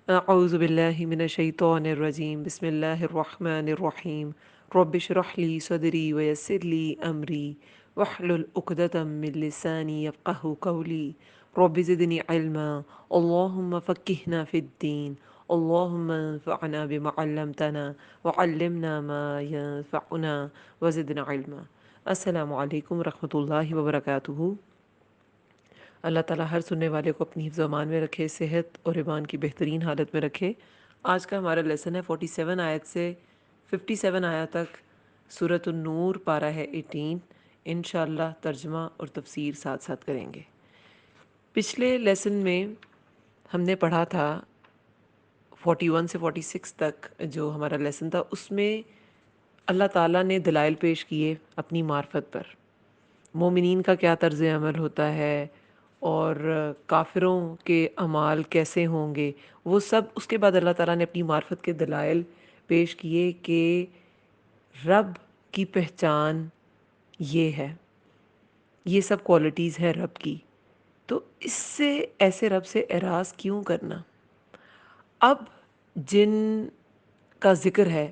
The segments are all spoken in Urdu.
اعوذ باللہ من الشیطان الرجیم بسم اللہ الرحمن الرحیم رب اشرح لی صدری ویسر لی امری واحلل عقدۃ من لسانی یفقہوا قولی رب زدنی علما اللہم فقہنا فی الدین اللہم انفعنا بما علمتنا وعلمنا ما ینفعنا وزدنا علما۔ السلام علیکم ورحمۃ اللہ وبرکاتہ۔ اللہ تعالیٰ ہر سننے والے کو اپنی حفظ و امان میں رکھے، صحت اور ایمان کی بہترین حالت میں رکھے۔ آج کا ہمارا لیسن ہے 47 آیت سے 57 آیت تک، سورۃ النور، پارہ ہے 18۔ انشاءاللہ ترجمہ اور تفسیر ساتھ ساتھ کریں گے۔ پچھلے لیسن میں ہم نے پڑھا تھا 41 سے 46 تک، جو ہمارا لیسن تھا اس میں اللہ تعالیٰ نے دلائل پیش کیے اپنی معرفت پر، مومنین کا کیا طرز عمل ہوتا ہے اور کافروں کے اعمال کیسے ہوں گے، وہ سب۔ اس کے بعد اللہ تعالیٰ نے اپنی معرفت کے دلائل پیش کیے کہ رب کی پہچان یہ ہے، یہ سب کوالٹیز ہے رب کی، تو اس سے ایسے رب سے اعراض کیوں کرنا۔ اب جن کا ذکر ہے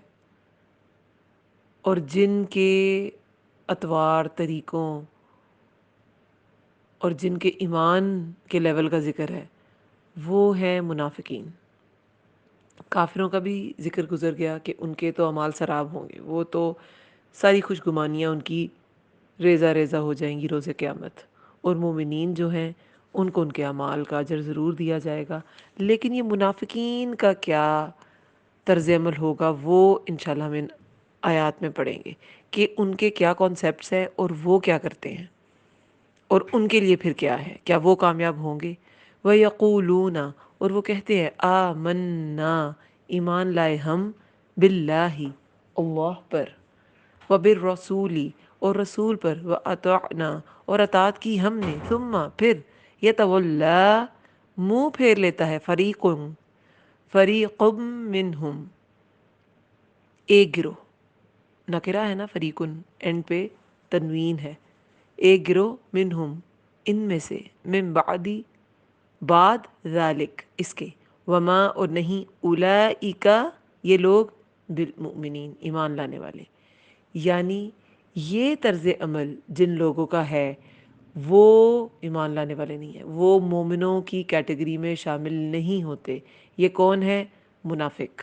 اور جن کے اطوار، طریقوں اور جن کے ایمان کے لیول کا ذکر ہے، وہ ہیں منافقین۔ کافروں کا بھی ذکر گزر گیا کہ ان کے تو اعمال سراب ہوں گے، وہ تو ساری خوش گمانیاں ان کی ریزہ ریزہ ہو جائیں گی روز قیامت، اور مومنین جو ہیں ان کو ان کے اعمال کا اجر ضرور دیا جائے گا۔ لیکن یہ منافقین کا کیا طرز عمل ہوگا، وہ انشاءاللہ ہم ان آیات میں پڑھیں گے کہ ان کے کیا کانسیپٹس ہیں اور وہ کیا کرتے ہیں، اور ان کے لیے پھر کیا ہے، کیا وہ کامیاب ہوں گے۔ وَيَقُولُونَ، اور وہ کہتے ہیں، آمنا، ایمان لائے ہم، باللہ، اللہ پر، وبالرسول، اور رسول پر، وَأَطَعْنَا، اور اطاعت کی ہم نے، ثم، پھر، يَتَوَلَّى، منہ پھیر لیتا ہے، فریق منہم، ایک گروہ، نکرہ ہے نا، فریقن اینڈ پہ تنوین ہے، ایک گروہ، منہم، ان میں سے، من بعدی، بعد، ذالک، اس کے، وما، اور نہیں، اولئک، یہ لوگ، بالمؤمنین، ایمان لانے والے، یعنی یہ طرز عمل جن لوگوں کا ہے وہ ایمان لانے والے نہیں ہیں، وہ مومنوں کی کیٹیگری میں شامل نہیں ہوتے۔ یہ کون ہے؟ منافق۔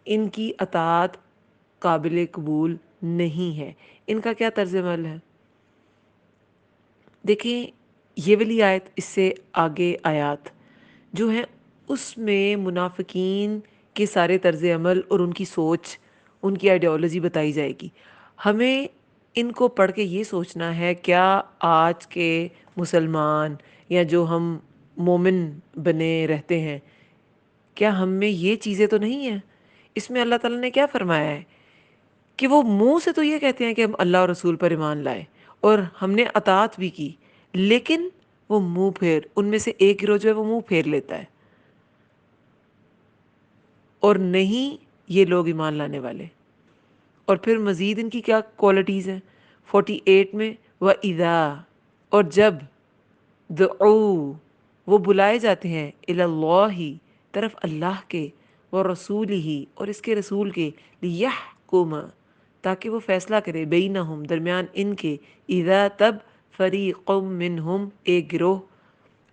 ان کی اطاعت قابل قبول نہیں ہے۔ ان کا کیا طرز عمل ہے؟ دیکھیں یہ والی آیت، اس سے آگے آیات جو ہیں اس میں منافقین کے سارے طرز عمل اور ان کی سوچ، ان کی آئیڈیالوجی بتائی جائے گی۔ ہمیں ان کو پڑھ کے یہ سوچنا ہے، کیا آج کے مسلمان یا جو ہم مومن بنے رہتے ہیں، کیا ہم میں یہ چیزیں تو نہیں ہیں؟ اس میں اللہ تعالیٰ نے کیا فرمایا ہے کہ وہ منہ سے تو یہ کہتے ہیں کہ ہم اللہ اور رسول پر ایمان لائے اور ہم نے اطاعت بھی کی، لیکن وہ منہ پھیر، ان میں سے ایک گروہ جو ہے وہ منہ پھیر لیتا ہے، اور نہیں یہ لوگ ایمان لانے والے۔ اور پھر مزید ان کی کیا کوالٹیز ہیں 48 میں، وَإِذَا، اور جب، دعو، وہ بلائے جاتے ہیں، الی اللہ، طرف اللہ کے، ورسولہ، اور اس کے رسول کے، لیحکم، تاکہ وہ فیصلہ کرے، بینہم، درمیان ان کے، اذا، تب، فریق منہم، ایک گروہ،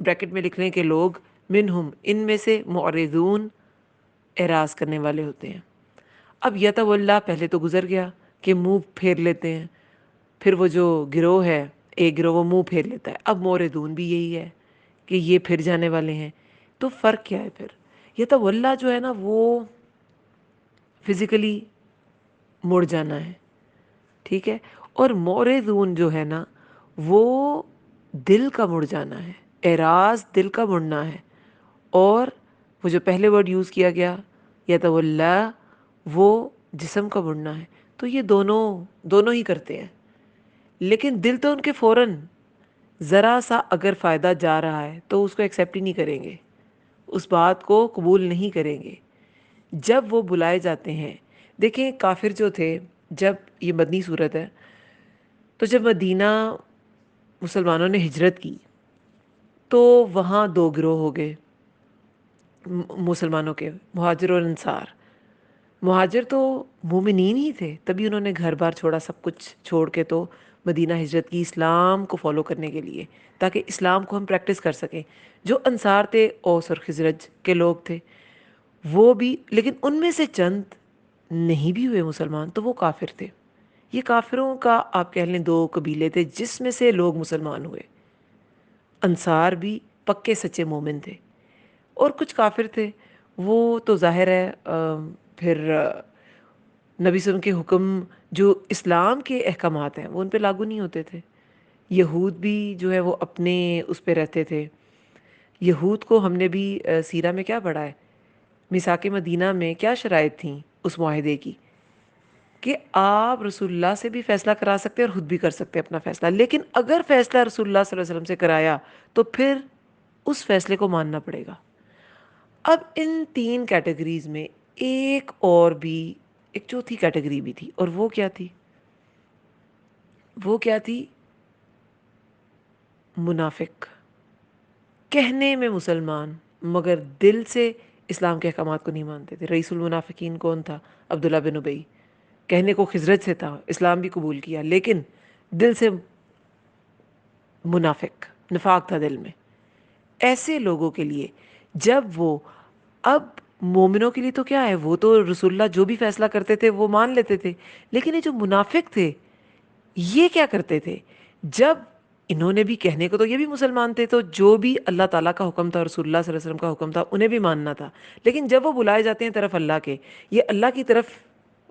بریکٹ میں لکھ لیں کہ لوگ، منہم، ان میں سے، معرضون، اعراض کرنے والے ہوتے ہیں۔ اب یتولا پہلے تو گزر گیا کہ منہ پھیر لیتے ہیں، پھر وہ جو گروہ ہے، ایک گروہ وہ منہ پھیر لیتا ہے، اب موردون بھی یہی ہے کہ یہ پھر جانے والے ہیں۔ تو فرق کیا ہے پھر؟ یتولا جو ہے نا وہ فزیکلی مڑ جانا ہے، ٹھیک ہے، اور موردون جو ہے نا وہ دل کا مڑ جانا ہے، اعراض دل کا مڑنا ہے، اور وہ جو پہلے ورڈ یوز کیا گیا یتولا، وہ جسم کا مڑنا ہے۔ تو یہ دونوں ہی کرتے ہیں، لیکن دل تو ان کے فوراً ذرا سا اگر فائدہ جا رہا ہے تو اس کو ایکسیپٹ ہی نہیں کریں گے، اس بات کو قبول نہیں کریں گے جب وہ بلائے جاتے ہیں۔ دیکھیں کافر جو تھے، جب یہ مدنی صورت ہے، تو جب مدینہ مسلمانوں نے ہجرت کی تو وہاں دو گروہ ہو گئے، مسلمانوں کے، مہاجر اور انصار۔ مہاجر تو مومنین ہی تھے، تبھی انہوں نے گھر بار چھوڑا، سب کچھ چھوڑ کے تو مدینہ ہجرت کی، اسلام کو فالو کرنے کے لیے، تاکہ اسلام کو ہم پریکٹس کر سکیں۔ جو انصار تھے اوس اور خزرج کے لوگ تھے، وہ بھی، لیکن ان میں سے چند نہیں بھی ہوئے مسلمان تو وہ کافر تھے۔ یہ کافروں کا آپ کہہ لیں دو قبیلے تھے جس میں سے لوگ مسلمان ہوئے۔ انصار بھی پکے سچے مومن تھے، اور کچھ کافر تھے، وہ تو ظاہر ہے پھر نبی صلی اللہ علیہ وسلم کے حکم جو اسلام کے احکامات ہیں وہ ان پہ لاگو نہیں ہوتے تھے۔ یہود بھی جو ہے وہ اپنے اس پہ رہتے تھے۔ یہود کو ہم نے بھی سیرہ میں کیا پڑھا ہے، میثاق مدینہ میں کیا شرائط تھیں اس معاہدے کی، کہ آپ رسول اللہ سے بھی فیصلہ کرا سکتے اور خود بھی کر سکتے اپنا فیصلہ، لیکن اگر فیصلہ رسول اللہ صلی اللہ علیہ وسلم سے کرایا تو پھر اس فیصلے کو ماننا پڑے گا۔ اب ان تین کیٹیگریز میں ایک اور بھی، ایک چوتھی کیٹیگری بھی تھی، اور وہ کیا تھی؟ وہ کیا تھی؟ منافق، کہنے میں مسلمان مگر دل سے اسلام کے احکامات کو نہیں مانتے تھے۔ رئیس المنافقین کون تھا؟ عبداللہ بن ابی۔ کہنے کو خزرج سے تھا، اسلام بھی قبول کیا، لیکن دل سے منافق، نفاق تھا دل میں۔ ایسے لوگوں کے لیے جب وہ، اب مومنوں کے لیے تو کیا ہے، وہ تو رسول اللہ جو بھی فیصلہ کرتے تھے وہ مان لیتے تھے، لیکن یہ جو منافق تھے یہ کیا کرتے تھے؟ جب انہوں نے بھی کہنے کو تو یہ بھی مسلمان تھے، تو جو بھی اللہ تعالیٰ کا حکم تھا، رسول اللہ صلی اللہ علیہ وسلم کا حکم تھا، انہیں بھی ماننا تھا، لیکن جب وہ بلائے جاتے ہیں طرف اللہ کے، یہ اللہ کی طرف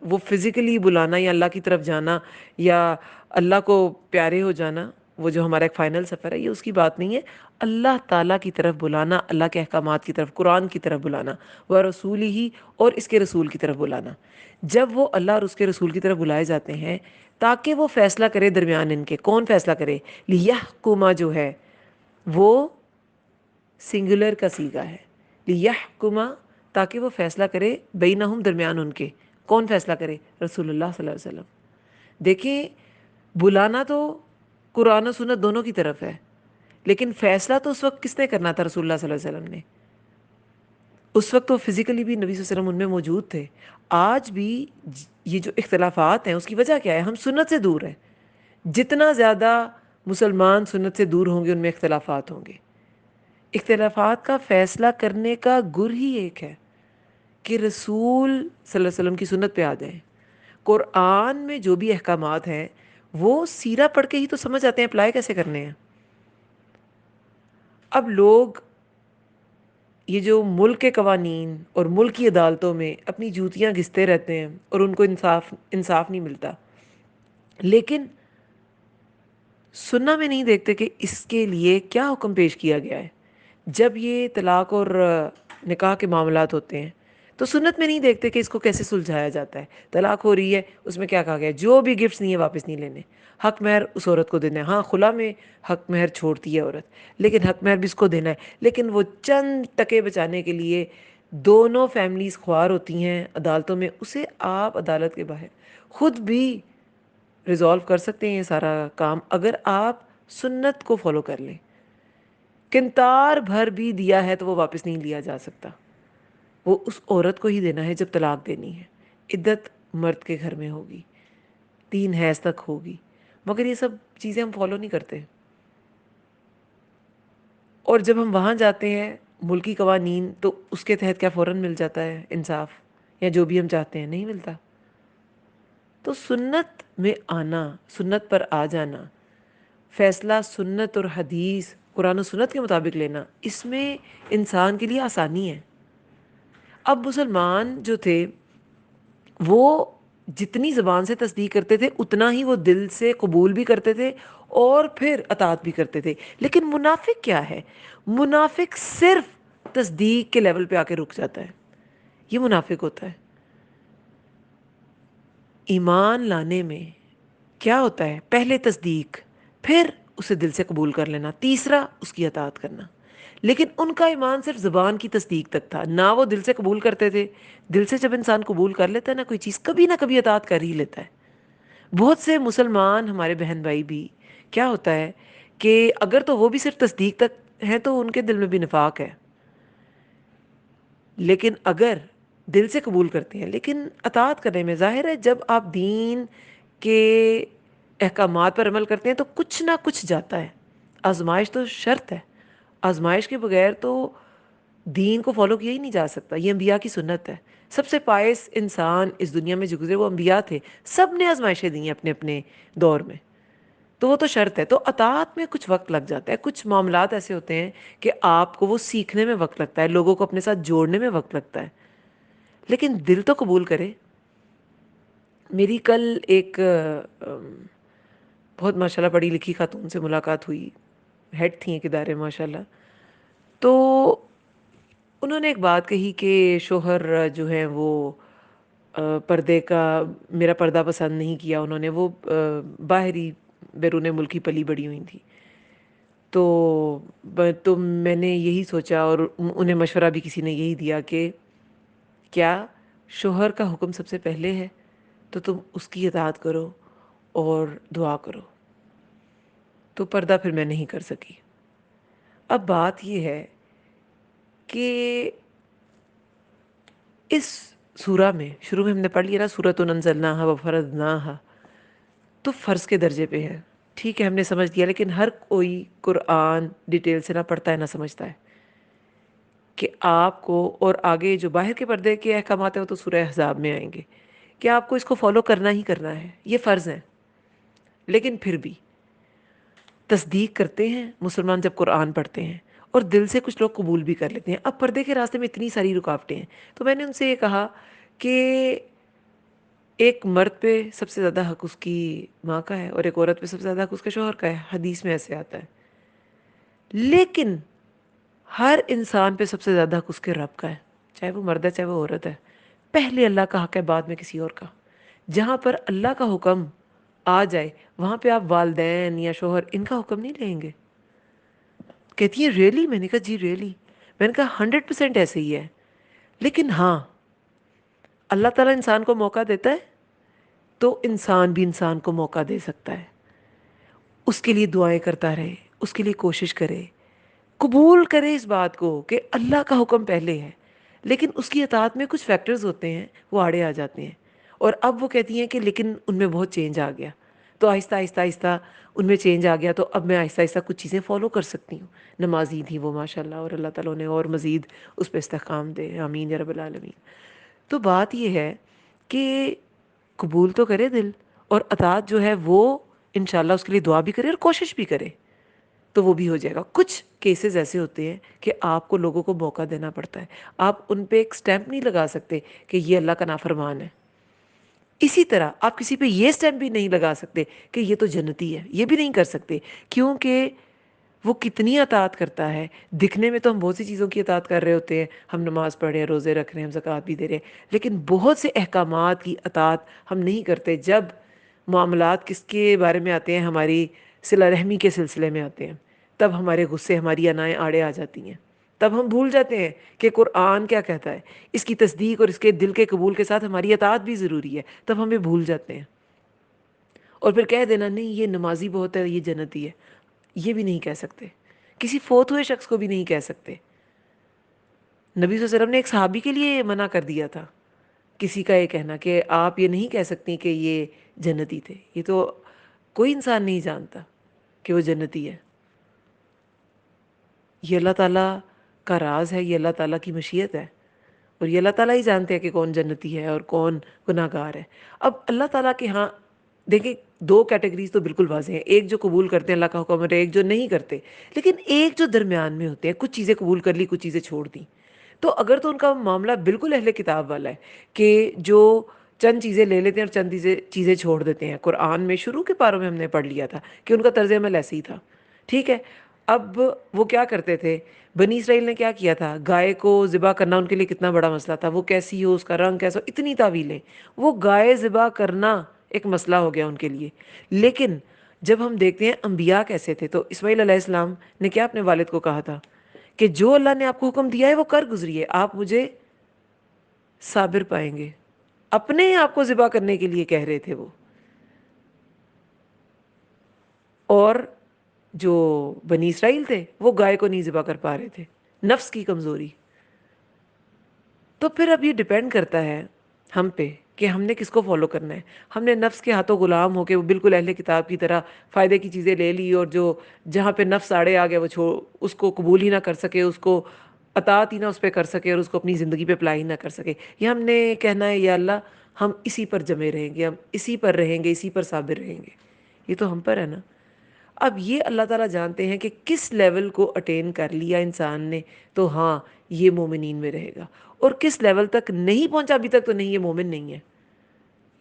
وہ فزیکلی بلانا یا اللہ کی طرف جانا یا اللہ کو پیارے ہو جانا، وہ جو ہمارا ایک فائنل سفر ہے، یہ اس کی بات نہیں ہے۔ اللہ تعالیٰ کی طرف بلانا، اللہ کے احکامات کی طرف، قرآن کی طرف بلانا، وہ رسول ہی اور اس کے رسول کی طرف بلانا۔ جب وہ اللہ اور اس کے رسول کی طرف بلائے جاتے ہیں تاکہ وہ فیصلہ کرے درمیان ان کے، کون فیصلہ کرے؟ لیحکما جو ہے وہ سنگولر کا صیغہ ہے، لیحکما، تاکہ وہ فیصلہ کرے بینہم، درمیان ان کے۔ کون فیصلہ کرے؟ رسول اللہ صلی اللہ علیہ وسلم۔ دیکھیں، بلانا تو قرآن و سنت دونوں کی طرف ہے، لیکن فیصلہ تو اس وقت کس نے کرنا تھا؟ رسول اللہ صلی اللہ علیہ وسلم نے۔ اس وقت تو فزیکلی بھی نبی صلی اللہ علیہ وسلم ان میں موجود تھے۔ آج بھی یہ جو اختلافات ہیں اس کی وجہ کیا ہے؟ ہم سنت سے دور ہیں۔ جتنا زیادہ مسلمان سنت سے دور ہوں گے ان میں اختلافات ہوں گے۔ اختلافات کا فیصلہ کرنے کا گر ہی ایک ہے کہ رسول صلی اللہ علیہ وسلم کی سنت پہ آ جائیں۔ قرآن میں جو بھی احکامات ہیں وہ سیرہ پڑھ کے ہی تو سمجھ آتے ہیں اپلائی کیسے کرنے ہیں۔ اب لوگ یہ جو ملک کے قوانین اور ملک کی عدالتوں میں اپنی جوتیاں گھستے رہتے ہیں اور ان کو انصاف نہیں ملتا، لیکن سننا میں نہیں دیکھتے کہ اس کے لیے کیا حکم پیش کیا گیا ہے۔ جب یہ طلاق اور نکاح کے معاملات ہوتے ہیں تو سنت میں نہیں دیکھتے کہ اس کو کیسے سلجھایا جاتا ہے۔ طلاق ہو رہی ہے، اس میں کیا کہا گیا ہے؟ جو بھی گفٹس نہیں ہے واپس نہیں لینے، حق مہر اس عورت کو دینا ہے۔ ہاں، خلا میں حق مہر چھوڑتی ہے عورت، لیکن حق مہر بھی اس کو دینا ہے۔ لیکن وہ چند ٹکے بچانے کے لیے دونوں فیملیز خوار ہوتی ہیں عدالتوں میں، اسے آپ عدالت کے باہر خود بھی ریزالو کر سکتے ہیں یہ سارا کام، اگر آپ سنت کو فالو کر لیں۔ کنتار بھر بھی دیا ہے تو وہ واپس نہیں لیا جا سکتا، وہ اس عورت کو ہی دینا ہے جب طلاق دینی ہے۔ عدت مرد کے گھر میں ہوگی، 3 حیض تک ہوگی، مگر یہ سب چیزیں ہم فالو نہیں کرتے۔ اور جب ہم وہاں جاتے ہیں ملکی قوانین، تو اس کے تحت کیا فوراً مل جاتا ہے انصاف یا جو بھی ہم چاہتے ہیں؟ نہیں ملتا۔ تو سنت میں آنا، سنت پر آ جانا، فیصلہ سنت اور حدیث، قرآن و سنت کے مطابق لینا، اس میں انسان کے لیے آسانی ہے۔ اب مسلمان جو تھے وہ جتنی زبان سے تصدیق کرتے تھے اتنا ہی وہ دل سے قبول بھی کرتے تھے اور پھر اطاعت بھی کرتے تھے۔ لیکن منافق کیا ہے؟ منافق صرف تصدیق کے لیول پہ آ کے رک جاتا ہے، یہ منافق ہوتا ہے۔ ایمان لانے میں کیا ہوتا ہے؟ پہلے تصدیق، پھر اسے دل سے قبول کر لینا، تیسرا اس کی اطاعت کرنا۔ لیکن ان کا ایمان صرف زبان کی تصدیق تک تھا، نہ وہ دل سے قبول کرتے تھے۔ دل سے جب انسان قبول کر لیتا ہے نا کوئی چیز، کبھی نہ کبھی اطاعت کر ہی لیتا ہے۔ بہت سے مسلمان ہمارے بہن بھائی بھی کیا ہوتا ہے کہ اگر تو وہ بھی صرف تصدیق تک ہیں تو ان کے دل میں بھی نفاق ہے۔ لیکن اگر دل سے قبول کرتے ہیں، لیکن اطاعت کرنے میں ظاہر ہے جب آپ دین کے احکامات پر عمل کرتے ہیں تو کچھ نہ کچھ جاتا ہے. آزمائش تو شرط ہے، آزمائش کے بغیر تو دین کو فالو کیا ہی نہیں جا سکتا. یہ انبیاء کی سنت ہے. سب سے پائس انسان اس دنیا میں جو گزرے وہ انبیاء تھے. سب نے آزمائشیں دی ہیں اپنے اپنے دور میں، تو وہ تو شرط ہے. تو اطاعت میں کچھ وقت لگ جاتا ہے. کچھ معاملات ایسے ہوتے ہیں کہ آپ کو وہ سیکھنے میں وقت لگتا ہے، لوگوں کو اپنے ساتھ جوڑنے میں وقت لگتا ہے، لیکن دل تو قبول کرے. میری کل ایک بہت ماشاء اللہ پڑھی لکھی خاتون سے ملاقات ہوئی، ہیڈ تھیں ایک ادارے ماشاء اللہ. تو انہوں نے ایک بات کہی کہ شوہر جو ہیں وہ پردے کا، میرا پردہ پسند نہیں کیا انہوں نے. وہ باہری بیرون ملکی پلی بڑی ہوئی تھی. تو میں نے یہی سوچا اور انہیں مشورہ بھی کسی نے یہی دیا کہ کیا شوہر کا حکم سب سے پہلے ہے تو تم اس کی اطاعت کرو اور دعا کرو. تو پردہ پھر میں نہیں کر سکی. اب بات یہ ہے کہ اس سورہ میں شروع میں ہم نے پڑھ لیا نا، سورۃ انزلناہا وفرضناہا، تو فرض کے درجے پہ ہے. ٹھیک ہے ہم نے سمجھ لیا، لیکن ہر کوئی قرآن ڈیٹیل سے نہ پڑھتا ہے نہ سمجھتا ہے کہ آپ کو، اور آگے جو باہر کے پردے کے احکامات ہیں وہ تو سورہ احزاب میں آئیں گے، کہ آپ کو اس کو فالو کرنا ہی کرنا ہے. یہ فرض ہے. لیکن پھر بھی تصدیق کرتے ہیں مسلمان جب قرآن پڑھتے ہیں، اور دل سے کچھ لوگ قبول بھی کر لیتے ہیں. اب پردے کے راستے میں اتنی ساری رکاوٹیں ہیں. تو میں نے ان سے یہ کہا کہ ایک مرد پہ سب سے زیادہ حق اس کی ماں کا ہے، اور ایک عورت پہ سب سے زیادہ حق اس کے شوہر کا ہے. حدیث میں ایسے آتا ہے. لیکن ہر انسان پہ سب سے زیادہ حق اس کے رب کا ہے، چاہے وہ مرد ہے چاہے وہ عورت ہے. پہلے اللہ کا حق ہے، بعد میں کسی اور کا. جہاں پر اللہ کا حکم آ جائے وہاں پہ آپ والدین یا شوہر ان کا حکم نہیں لیں گے. کہتی ہیں ریئلی؟ میں نے کہا جی ریئلی. میں نے کہا 100% ایسے ہی ہے. لیکن ہاں اللہ تعالیٰ انسان کو موقع دیتا ہے تو انسان بھی انسان کو موقع دے سکتا ہے. اس کے لیے دعائیں کرتا رہے، اس کے لیے کوشش کرے، قبول کرے اس بات کو کہ اللہ کا حکم پہلے ہے. لیکن اس کی اطاعت میں کچھ فیکٹرز ہوتے ہیں وہ آڑے آ جاتے ہیں. اور اب وہ کہتی ہیں کہ لیکن ان میں بہت چینج آ گیا. تو آہستہ آہستہ آہستہ ان میں چینج آ گیا، تو اب میں آہستہ آہستہ کچھ چیزیں فالو کر سکتی ہوں. نمازی تھی وہ ماشاء اللہ، اور اللہ تعالیٰ نے اور مزید اس پہ استحکام دے، آمین یا رب العالمین. تو بات یہ ہے کہ قبول تو کرے دل، اور اطاعت جو ہے وہ انشاءاللہ اس کے لیے دعا بھی کرے اور کوشش بھی کرے تو وہ بھی ہو جائے گا. کچھ کیسز ایسے ہوتے ہیں کہ آپ کو لوگوں کو موقع دینا پڑتا ہے. آپ ان پہ ایک سٹیمپ نہیں لگا سکتے کہ یہ اللہ کا نافرمان ہے. اسی طرح آپ کسی پہ یہ سٹیمپ بھی نہیں لگا سکتے کہ یہ تو جنتی ہے. یہ بھی نہیں کر سکتے، کیونکہ وہ کتنی اطاعت کرتا ہے. دکھنے میں تو ہم بہت سی چیزوں کی اطاعت کر رہے ہوتے ہیں، ہم نماز پڑھ رہے ہیں، روزے رکھ رہے ہیں، ہم زکوٰۃ بھی دے رہے ہیں، لیکن بہت سے احکامات کی اطاعت ہم نہیں کرتے. جب معاملات کس کے بارے میں آتے ہیں؟ ہماری صلہ رحمی کے سلسلے میں آتے ہیں، تب ہمارے غصے، ہماری انائیں آڑے آ جاتی ہیں. تب ہم بھول جاتے ہیں کہ قرآن کیا کہتا ہے. اس کی تصدیق اور اس کے دل کے قبول کے ساتھ ہماری اطاعت بھی ضروری ہے. تب ہمیں بھول جاتے ہیں، اور پھر کہہ دینا نہیں یہ نمازی بہت ہے، یہ جنتی ہے. یہ بھی نہیں کہہ سکتے. کسی فوت ہوئے شخص کو بھی نہیں کہہ سکتے. نبی صلی اللہ علیہ وسلم نے ایک صحابی کے لیے منع کر دیا تھا کسی کا یہ کہنا کہ آپ یہ نہیں کہہ سکتی کہ یہ جنتی تھے. یہ تو کوئی انسان نہیں جانتا کہ وہ جنتی ہے. یہ اللہ تعالیٰ کا راز ہے، یہ اللہ تعالیٰ کی مشیت ہے، اور یہ اللہ تعالیٰ ہی جانتے ہیں کہ کون جنتی ہے اور کون گناہ گار ہے. اب اللہ تعالیٰ کے ہاں دیکھیں دو کیٹیگریز تو بالکل واضح ہیں، ایک جو قبول کرتے ہیں اللہ کا حکم، اور ایک جو نہیں کرتے. لیکن ایک جو درمیان میں ہوتے ہیں، کچھ چیزیں قبول کر لی، کچھ چیزیں چھوڑ دی. تو اگر تو ان کا معاملہ بالکل اہل کتاب والا ہے کہ جو چند چیزیں لے لیتے ہیں اور چند چیزیں چھوڑ دیتے ہیں. قرآن میں شروع کے پاروں میں ہم نے پڑھ لیا تھا کہ ان کا طرز عمل ایسے ہی تھا. ٹھیک ہے. اب وہ کیا کرتے تھے؟ بنی اسرائیل نے کیا کیا تھا؟ گائے کو ذبح کرنا ان کے لیے کتنا بڑا مسئلہ تھا. وہ کیسی ہو، اس کا رنگ کیسا ہو، اتنی تعویلیں. وہ گائے ذبح کرنا ایک مسئلہ ہو گیا ان کے لیے. لیکن جب ہم دیکھتے ہیں انبیاء کیسے تھے، تو اسماعیل علیہ السلام نے کیا اپنے والد کو کہا تھا کہ جو اللہ نے آپ کو حکم دیا ہے وہ کر گزریے، آپ مجھے صابر پائیں گے. اپنے آپ کو ذبح کرنے کے لیے کہہ رہے تھے وہ. اور جو بنی اسرائیل تھے وہ گائے کو نہیں ذبح کر پا رہے تھے. نفس کی کمزوری. تو پھر اب یہ ڈیپینڈ کرتا ہے ہم پہ کہ ہم نے کس کو فالو کرنا ہے. ہم نے نفس کے ہاتھوں غلام ہو کے وہ بالکل اہل کتاب کی طرح فائدے کی چیزیں لے لی، اور جو جہاں پہ نفس آڑے آ گیا وہ اس کو قبول ہی نہ کر سکے، اس کو اطاعت ہی نہ اس پہ کر سکے، اور اس کو اپنی زندگی پہ اپلائی نہ کر سکے. یہ ہم نے کہنا ہے یا اللہ ہم اسی پر جمے رہیں گے، ہم اسی پر رہیں گے، اسی پر صابر رہیں گے. یہ تو ہم پر ہے نا. اب یہ اللہ تعالیٰ جانتے ہیں کہ کس لیول کو اٹین کر لیا انسان نے تو ہاں یہ مومنین میں رہے گا، اور کس لیول تک نہیں پہنچا ابھی تک تو نہیں، یہ مومن نہیں ہے.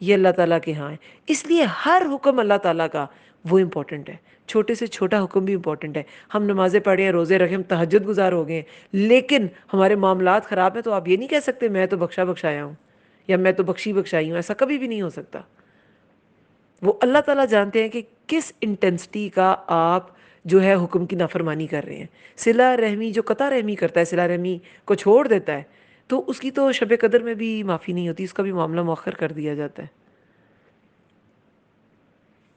یہ اللہ تعالیٰ کے ہاں ہے. اس لیے ہر حکم اللہ تعالیٰ کا وہ امپورٹنٹ ہے، چھوٹے سے چھوٹا حکم بھی امپورٹنٹ ہے. ہم نمازیں پڑھیں ہیں، روزے رکھیں، ہم تہجد گزار ہو گئے ہیں، لیکن ہمارے معاملات خراب ہیں، تو آپ یہ نہیں کہہ سکتے میں تو بخشا بخشایا ہوں یا میں تو بخشی بخشائی ہوں. ایسا کبھی بھی نہیں ہو سکتا. وہ اللہ تعالیٰ جانتے ہیں کہ کس انٹینسٹی کا آپ جو ہے حکم کی نافرمانی کر رہے ہیں. صلہ رحمی جو قطع رحمی کرتا ہے، صلہ رحمی کو چھوڑ دیتا ہے، تو اس کی تو شب قدر میں بھی معافی نہیں ہوتی، اس کا بھی معاملہ مؤخر کر دیا جاتا ہے.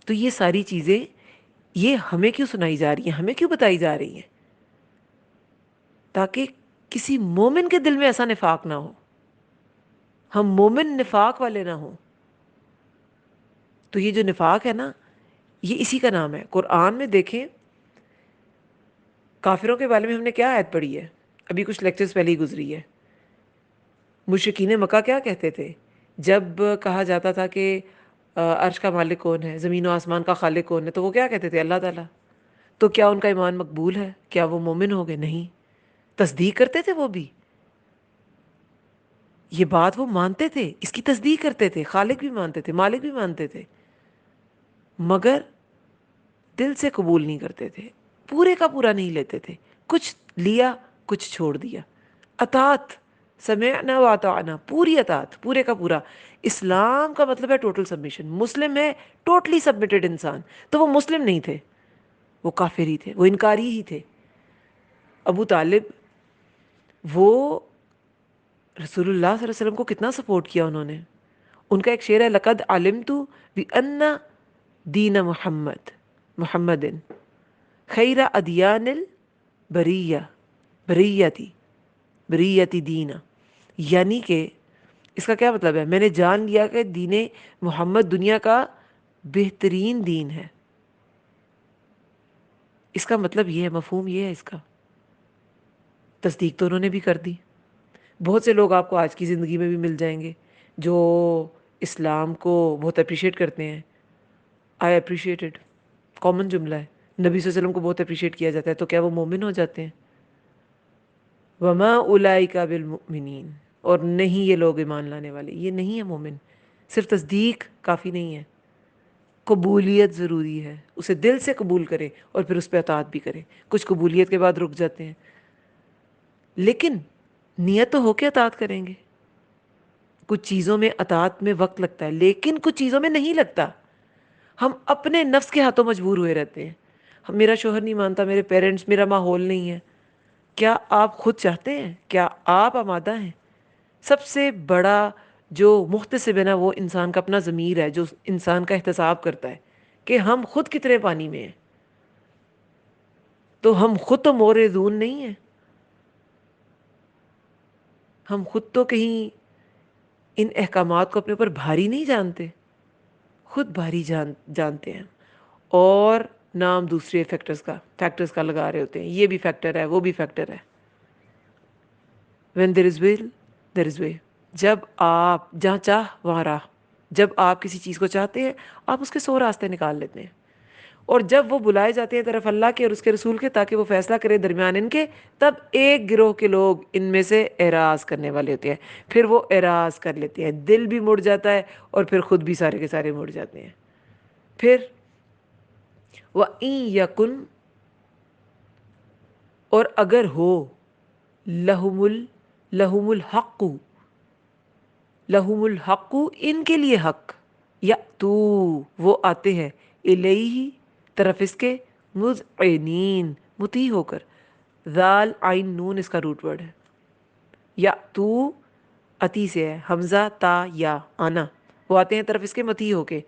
تو یہ ساری چیزیں یہ ہمیں کیوں سنائی جا رہی ہیں، ہمیں کیوں بتائی جا رہی ہیں؟ تاکہ کسی مومن کے دل میں ایسا نفاق نہ ہو، ہم مومن نفاق والے نہ ہوں. تو یہ جو نفاق ہے نا، یہ اسی کا نام ہے. قرآن میں دیکھیں کافروں کے بارے میں ہم نے کیا آیت پڑھی ہے، ابھی کچھ لیکچرز پہلے ہی گزری ہے. مشرکین مکہ کیا کہتے تھے جب کہا جاتا تھا کہ عرش کا مالک کون ہے، زمین و آسمان کا خالق کون ہے، تو وہ کیا کہتے تھے؟ اللہ تعالیٰ. تو کیا ان کا ایمان مقبول ہے؟ کیا وہ مومن ہو گئے؟ نہیں. تصدیق کرتے تھے وہ بھی، یہ بات وہ مانتے تھے، اس کی تصدیق کرتے تھے، خالق بھی مانتے تھے، مالک بھی مانتے تھے، مگر دل سے قبول نہیں کرتے تھے، پورے کا پورا نہیں لیتے تھے. کچھ لیا، کچھ چھوڑ دیا. اطاعت، سمعنا و اطعنا، پوری اطاعت، پورے کا پورا. اسلام کا مطلب ہے ٹوٹل سبمیشن. مسلم ہے ٹوٹلی سبمیٹڈ انسان. تو وہ مسلم نہیں تھے، وہ کافر ہی تھے، وہ انکاری ہی تھے. ابو طالب وہ رسول اللہ صلی اللہ علیہ وسلم کو کتنا سپورٹ کیا انہوں نے. ان کا ایک شعر ہے لقد علمت بأن دین محمد خیر ادیان البریہ بریتی دینا. یعنی کہ اس کا کیا مطلب ہے؟ میں نے جان لیا کہ دین محمد دنیا کا بہترین دین ہے. اس کا مطلب یہ ہے، مفہوم یہ ہے اس کا. تصدیق تو انہوں نے بھی کر دی. بہت سے لوگ آپ کو آج کی زندگی میں بھی مل جائیں گے جو اسلام کو بہت اپریشیٹ کرتے ہیں. آئی اپریشیٹڈ کامن جملہ ہے. نبی صلی اللہ علیہ وسلم کو بہت اپریشیٹ کیا جاتا ہے، تو کیا وہ مومن ہو جاتے ہیں؟ وما اولئک بالمؤمنین، اور نہیں یہ لوگ ایمان لانے والے، یہ نہیں ہے مومن. صرف تصدیق کافی نہیں ہے، قبولیت ضروری ہے. اسے دل سے قبول کرے اور پھر اس پہ اطاعت بھی کرے. کچھ قبولیت کے بعد رک جاتے ہیں، لیکن نیت تو ہو کے اطاعت کریں گے. کچھ چیزوں میں اطاعت میں وقت لگتا ہے، لیکن کچھ چیزوں میں نہیں لگتا. ہم اپنے نفس کے ہاتھوں مجبور ہوئے رہتے ہیں. میرا شوہر نہیں مانتا، میرے پیرنٹس، میرا ماحول نہیں ہے. کیا آپ خود چاہتے ہیں؟ کیا آپ آمادہ ہیں؟ سب سے بڑا جو محتسب ہے نا، وہ انسان کا اپنا ضمیر ہے، جو انسان کا احتساب کرتا ہے کہ ہم خود کتنے پانی میں ہیں. تو ہم خود تو موردون نہیں ہیں، ہم خود تو کہیں ان احکامات کو اپنے اوپر بھاری نہیں جانتے، خود بھاری جانتے ہیں. اور نام دوسرے فیکٹرز کا لگا رہے ہوتے ہیں. یہ بھی فیکٹر ہے، وہ بھی فیکٹر ہے. when there is will there is way. جب آپ جہاں چاہ وہاں راہ. جب آپ کسی چیز کو چاہتے ہیں آپ اس کے 100 راستے نکال لیتے ہیں، اور جب وہ بلائے جاتے ہیں طرف اللہ کے اور اس کے رسول کے تاکہ وہ فیصلہ کرے درمیان ان کے، تب ایک گروہ کے لوگ ان میں سے اعراض کرنے والے ہوتے ہیں. پھر وہ اعراض کر لیتے ہیں، دل بھی مڑ جاتا ہے اور پھر خود بھی سارے کے سارے مڑ جاتے ہیں. پھر وَإِن يَكُن، اور اگر ہو، لَهُمُ الحق ان کے لیے حق، یا تو وہ آتے ہیں الیہ طرف اس کے، مذعنین مطیع ہو کر. ذال عین نون اس کا روٹ ورڈ ہے. یا تو اتی سے ہے، حمزہ تا یا آنا، وہ آتے ہیں طرف اس کے مطیع ہو کے.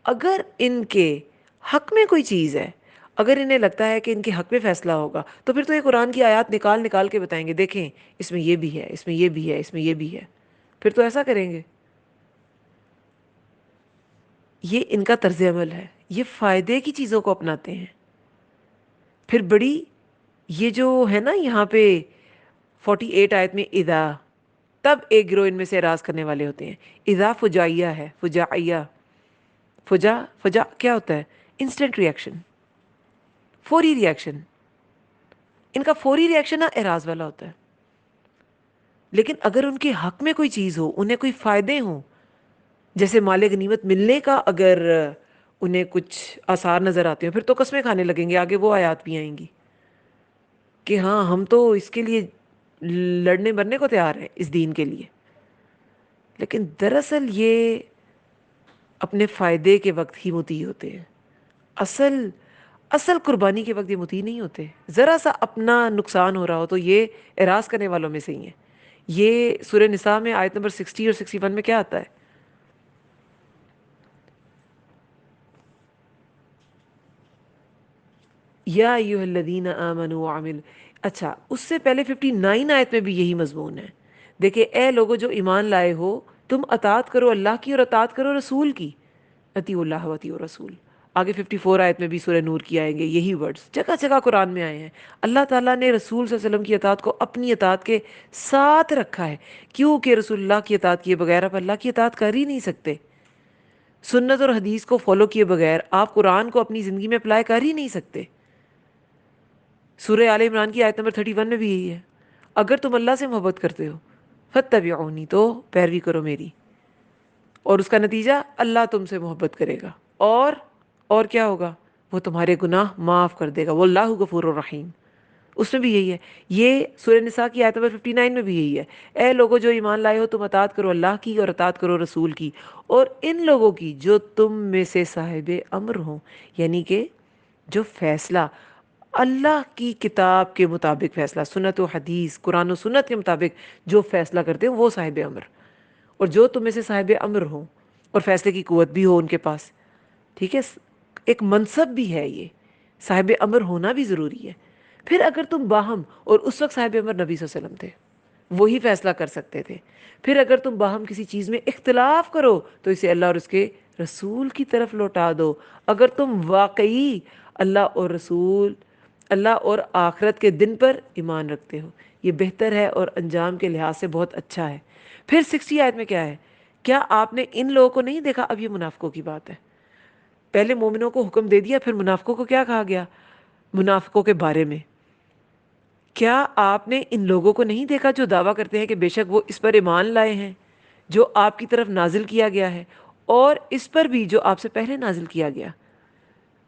اگر ان کے حق میں کوئی چیز ہے، اگر انہیں لگتا ہے کہ ان کے حق میں فیصلہ ہوگا تو پھر تو یہ قرآن کی آیات نکال نکال کے بتائیں گے، دیکھیں اس میں یہ بھی ہے، اس میں یہ بھی ہے، اس میں یہ بھی ہے، پھر تو ایسا کریں گے۔ یہ ان کا طرز عمل ہے، یہ فائدے کی چیزوں کو اپناتے ہیں۔ پھر بڑی یہ جو ہے نا یہاں پہ 48 آیت میں اذا، تب ایک گروہ ان میں سے اعراض کرنے والے ہوتے ہیں۔ اذا فجائیہ ہے، فجائیہ، فجا کیا ہوتا ہے؟ انسٹنٹ ریئیکشن، فوری ریئیکشن۔ ان کا فوری ریئیکشن نا اعراض والا ہوتا ہے، لیکن اگر ان کے حق میں کوئی چیز ہو، انہیں کوئی فائدے ہوں، جیسے مال غنیمت ملنے کا اگر انہیں کچھ آثار نظر آتے ہیں، پھر تو قسمیں کھانے لگیں گے، آگے وہ آیات بھی آئیں گی کہ ہاں ہم تو اس کے لیے لڑنے مرنے کو تیار ہیں اس دین کے لیے۔ لیکن دراصل یہ اپنے فائدے کے وقت ہی مطیع ہوتے ہیں، اصل اصل قربانی کے وقت یہ مطیع نہیں ہوتے۔ ذرا سا اپنا نقصان ہو رہا ہو تو یہ اعراض کرنے والوں میں سے ہی ہیں۔ یہ سورہ نساء میں آیت نمبر 60 اور 61 میں کیا آتا ہے؟ یا ایھا الذین آمنوا وعملوا، اچھا اس سے پہلے 59 آیت میں بھی یہی مضمون ہے۔ دیکھیں اے لوگوں جو ایمان لائے ہو، تم اطاعت کرو اللہ کی اور اطاعت کرو رسول کی، اطیعوا اللہ و اطیعوا الرسول۔ آگے 54 آیت میں بھی سورہ نور کی آئیں گے یہی ورڈز، جگہ جگہ قرآن میں آئے ہیں۔ اللہ تعالیٰ نے رسول صلی اللہ علیہ وسلم کی اطاعت کو اپنی اطاعت کے ساتھ رکھا ہے، کیونکہ رسول اللہ کی اطاعت کیے بغیر آپ اللہ کی اطاعت کر ہی نہیں سکتے۔ سنت اور حدیث کو فالو کیے بغیر آپ قرآن کو اپنی زندگی میں اپلائی کر ہی نہیں سکتے۔ سورہ آل عمران کی آیت نمبر 31 میں بھی یہی ہے، اگر تم اللہ سے محبت کرتے ہو فاتبعونی، تو پیروی کرو میری، اور اس کا نتیجہ اللہ تم سے محبت کرے گا، اور کیا ہوگا؟ وہ تمہارے گناہ معاف کر دے گا، واللہ غفور الرحیم۔ اس میں بھی یہی ہے۔ یہ سورہ نساء کی آیت نمبر 59 میں بھی یہی ہے، اے لوگوں جو ایمان لائے ہو، تم اطاعت کرو اللہ کی اور اطاعت کرو رسول کی، اور ان لوگوں کی جو تم میں سے صاحب امر ہوں، یعنی کہ جو فیصلہ اللہ کی کتاب کے مطابق، فیصلہ سنت و حدیث قرآن و سنت کے مطابق جو فیصلہ کرتے ہیں وہ صاحب امر، اور جو تم میں سے صاحب امر ہوں اور فیصلے کی قوت بھی ہو ان کے پاس، ٹھیک ہے، ایک منصب بھی ہے، یہ صاحب امر ہونا بھی ضروری ہے۔ پھر اگر تم باہم، اور اس وقت صاحب امر نبی صلی اللہ علیہ وسلم تھے، وہی فیصلہ کر سکتے تھے، پھر اگر تم باہم کسی چیز میں اختلاف کرو تو اسے اللہ اور اس کے رسول کی طرف لوٹا دو۔ اگر تم واقعی اللہ اور رسول، اللہ اور آخرت کے دن پر ایمان رکھتے ہو، یہ بہتر ہے اور انجام کے لحاظ سے بہت اچھا ہے۔ پھر 60 آیت میں کیا ہے؟ کیا آپ نے ان لوگوں کو نہیں دیکھا؟ اب یہ منافقوں کی بات ہے، پہلے مومنوں کو حکم دے دیا، پھر منافقوں کو کیا کہا گیا؟ منافقوں کے بارے میں، کیا آپ نے ان لوگوں کو نہیں دیکھا جو دعویٰ کرتے ہیں کہ بے شک وہ اس پر ایمان لائے ہیں جو آپ کی طرف نازل کیا گیا ہے، اور اس پر بھی جو آپ سے پہلے نازل کیا گیا؟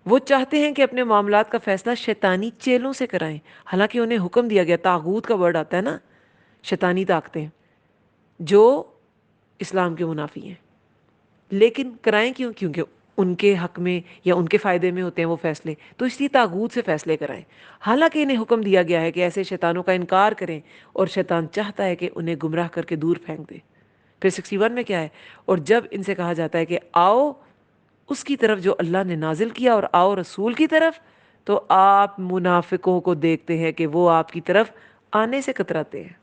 وہ چاہتے ہیں کہ اپنے معاملات کا فیصلہ شیطانی چیلوں سے کرائیں، حالانکہ انہیں حکم دیا گیا، طاغوت کا ورڈ آتا ہے نا، شیطانی طاقتیں جو اسلام کے منافی ہیں، لیکن کرائیں کیوں؟ کیونکہ ان کے حق میں یا ان کے فائدے میں ہوتے ہیں وہ فیصلے، تو اس لیے طاغوت سے فیصلے کرائیں، حالانکہ انہیں حکم دیا گیا ہے کہ ایسے شیطانوں کا انکار کریں، اور شیطان چاہتا ہے کہ انہیں گمراہ کر کے دور پھینک دے۔ پھر 61 میں کیا ہے؟ اور جب ان سے کہا جاتا ہے کہ آؤ اس کی طرف جو اللہ نے نازل کیا، اور آؤ رسول کی طرف، تو آپ منافقوں کو دیکھتے ہیں کہ وہ آپ کی طرف آنے سے کتراتے ہیں۔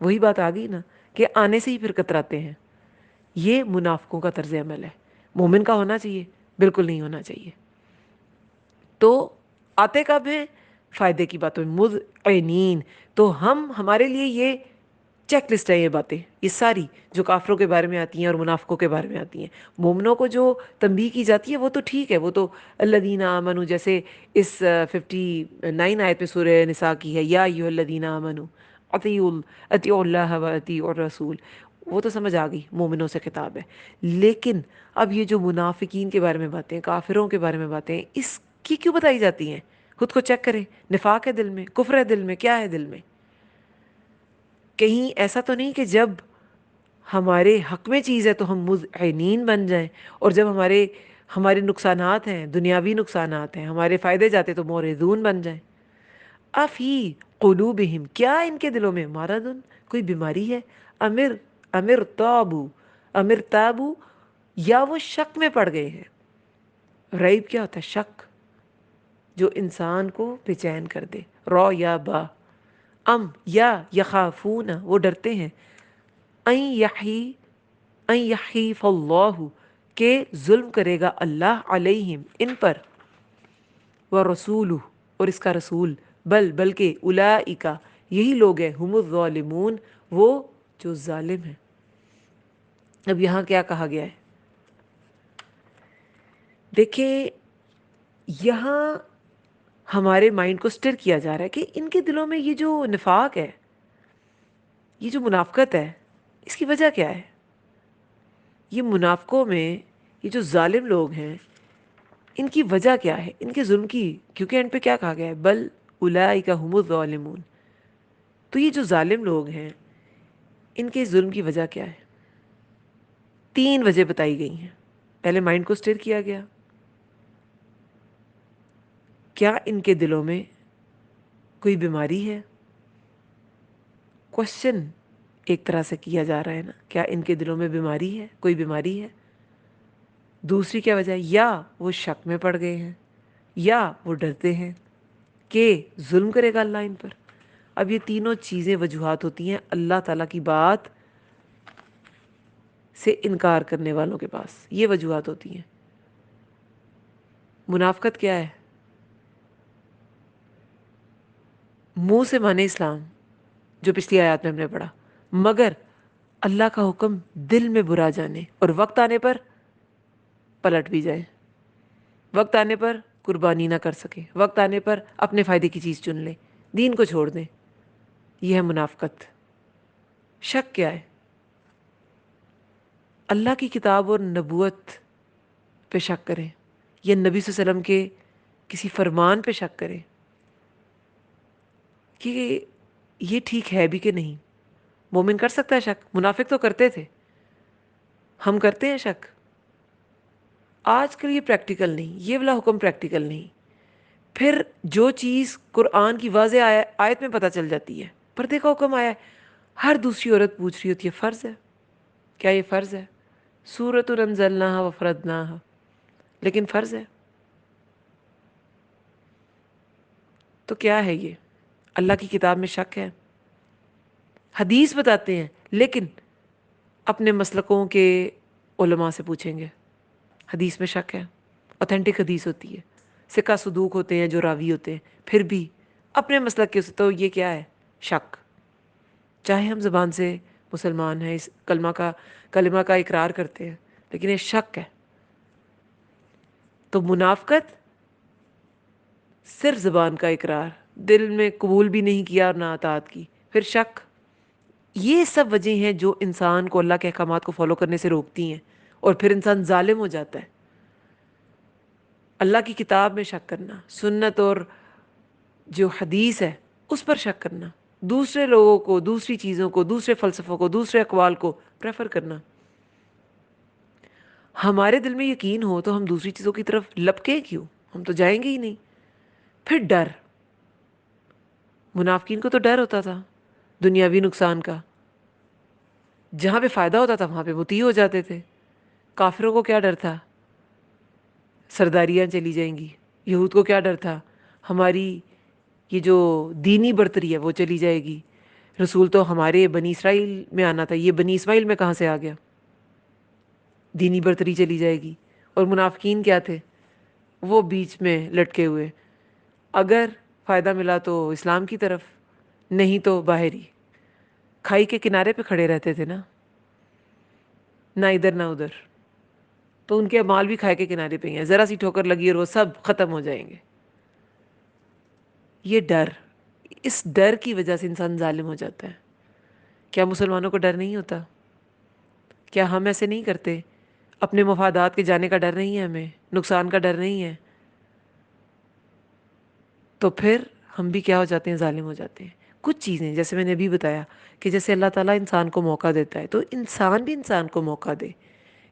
وہی بات آ گئی نا کہ آنے سے ہی پھر کتراتے ہیں۔ یہ منافقوں کا طرز عمل ہے۔ مومن کا ہونا چاہیے؟ بالکل نہیں ہونا چاہیے۔ تو آتے کب ہیں؟ فائدے کی باتوں میں، مذعنین، تو ہمارے لیے یہ چیک لسٹ ہے، یہ باتیں، یہ ساری جو کافروں کے بارے میں آتی ہیں اور منافقوں کے بارے میں آتی ہیں۔ مومنوں کو جو تنبیہ کی جاتی ہے وہ تو ٹھیک ہے، وہ تو الذین آمنوا، جیسے اس 59 آیت میں سورہ نساء کی ہے، یا ایھا الذین آمنوا اطیعوا اللہ و اطیعوا الرسول، وہ تو سمجھ آ گئی، مومنوں سے خطاب ہے۔ لیکن اب یہ جو منافقین کے بارے میں باتیں، کافروں کے بارے میں باتیں، اس کی کیوں بتائی جاتی ہیں؟ خود کو چیک کریں، نفاق ہے دل میں، کفر ہے دل میں، کیا ہے دل میں؟ کہیں ایسا تو نہیں کہ جب ہمارے حق میں چیز ہے تو ہم مذعنین بن جائیں، اور جب ہمارے نقصانات ہیں، دنیاوی نقصانات ہیں، ہمارے فائدے جاتے تو موردون بن جائیں۔ افی قلوبہم، کیا ان کے دلوں میں مرض، کوئی بیماری ہے؟ امر تابو، یا وہ شک میں پڑ گئے ہیں؟ ریب کیا ہوتا ہے؟ شک، جو انسان کو بے چین کر دے. رو یا با، ام یا یخافون وہ ڈرتے ہیں، این یحیف اللہ کہ ظلم کرے گا اللہ علیہم ان پر، ورسولہ اور اس کا رسول، بلکہ اولئک یہی لوگ ہیں ہم الظالمون وہ جو ظالم ہیں. اب یہاں کیا کہا گیا ہے دیکھیں، یہاں ہمارے مائنڈ کو سٹر کیا جا رہا ہے کہ ان کے دلوں میں یہ جو نفاق ہے، یہ جو منافقت ہے، اس کی وجہ کیا ہے؟ یہ منافقوں میں یہ جو ظالم لوگ ہیں ان کی وجہ کیا ہے؟ ان کے ظلم کی، کیونکہ ان پہ کیا کہا گیا ہے؟ بل اولئک هم الظالمون. تو یہ جو ظالم لوگ ہیں ان کے ظلم کی وجہ کیا ہے؟ 3 وجہ بتائی گئی ہیں. پہلے مائنڈ کو سٹر کیا گیا، کیا ان کے دلوں میں کوئی بیماری ہے؟ کوشچن ایک طرح سے کیا جا رہا ہے نا، کیا ان کے دلوں میں بیماری ہے، کوئی بیماری ہے؟ دوسری کیا وجہ ہے؟ یا وہ شک میں پڑ گئے ہیں، یا وہ ڈرتے ہیں کہ ظلم کرے گا اللہ ان پر. اب یہ تینوں چیزیں وجوہات ہوتی ہیں اللہ تعالیٰ کی بات سے انکار کرنے والوں کے پاس، یہ وجوہات ہوتی ہیں. منافقت کیا ہے؟ منہ سے مانے اسلام، جو پچھلی آیات میں ہم نے پڑھا، مگر اللہ کا حکم دل میں برا جانے اور وقت آنے پر پلٹ بھی جائے، وقت آنے پر قربانی نہ کر سکے، وقت آنے پر اپنے فائدے کی چیز چن لے، دین کو چھوڑ دیں. یہ ہے منافقت. شک کیا ہے؟ اللہ کی کتاب اور نبوت پہ شک کریں یا نبی صلی اللہ علیہ وسلم کے کسی فرمان پہ شک کریں کہ یہ ٹھیک ہے بھی کہ نہیں. مومن کر سکتا ہے شک، منافق تو کرتے تھے، ہم کرتے ہیں شک. آج کل یہ پریکٹیکل نہیں، یہ والا حکم پریکٹیکل نہیں. پھر جو چیز قرآن کی واضح آیت میں پتہ چل جاتی ہے، پردے کا حکم آیا ہے، ہر دوسری عورت پوچھ رہی ہوتی ہے فرض ہے، کیا یہ فرض ہے؟ سورۃ انزلناہا وفرضناہا، لیکن فرض ہے. تو کیا ہے یہ؟ اللہ کی کتاب میں شک ہے. حدیث بتاتے ہیں لیکن اپنے مسلکوں کے علماء سے پوچھیں گے. حدیث میں شک ہے، اوتھینٹک حدیث ہوتی ہے، ثقہ صدوق ہوتے ہیں جو راوی ہوتے ہیں، پھر بھی اپنے مسلک کے، تو یہ کیا ہے؟ شک. چاہے ہم زبان سے مسلمان ہیں، اس کلمہ کا اقرار کرتے ہیں، لیکن یہ شک ہے. تو منافقت صرف زبان کا اقرار، دل میں قبول بھی نہیں کیا اور نہ اطاعت کی، پھر شک. یہ سب وجہ ہیں جو انسان کو اللہ کے احکامات کو فالو کرنے سے روکتی ہیں، اور پھر انسان ظالم ہو جاتا ہے. اللہ کی کتاب میں شک کرنا، سنت اور جو حدیث ہے اس پر شک کرنا، دوسرے لوگوں کو، دوسری چیزوں کو، دوسرے فلسفوں کو، دوسرے اقوال کو پریفر کرنا. ہمارے دل میں یقین ہو تو ہم دوسری چیزوں کی طرف لپکیں کیوں؟ ہم تو جائیں گے ہی نہیں. پھر ڈر، منافقین کو تو ڈر ہوتا تھا دنیاوی نقصان کا، جہاں پہ فائدہ ہوتا تھا وہاں پہ مطیع ہو جاتے تھے. کافروں کو کیا ڈر تھا؟ سرداریاں چلی جائیں گی. یہود کو کیا ڈر تھا؟ ہماری یہ جو دینی برتری ہے وہ چلی جائے گی. رسول تو ہمارے بنی اسرائیل میں آنا تھا، یہ بنی اسماعیل میں کہاں سے آ گیا؟ دینی برتری چلی جائے گی. اور منافقین کیا تھے؟ وہ بیچ میں لٹکے ہوئے، اگر فائدہ ملا تو اسلام کی طرف، نہیں تو باہر ہی، کھائی کے کنارے پہ کھڑے رہتے تھے نا، نہ ادھر نہ ادھر. تو ان کے اعمال بھی کھائے کے کنارے پہ ہی ہیں، ذرا سی ٹھوکر لگی اور وہ سب ختم ہو جائیں گے. یہ ڈر، اس ڈر کی وجہ سے انسان ظالم ہو جاتا ہے. کیا مسلمانوں کو ڈر نہیں ہوتا؟ کیا ہم ایسے نہیں کرتے؟ اپنے مفادات کے جانے کا ڈر نہیں ہے ہمیں، نقصان کا ڈر نہیں ہے؟ تو پھر ہم بھی کیا ہو جاتے ہیں؟ ظالم ہو جاتے ہیں. کچھ چیزیں جیسے میں نے ابھی بتایا کہ جیسے اللہ تعالیٰ انسان کو موقع دیتا ہے تو انسان بھی انسان کو موقع دے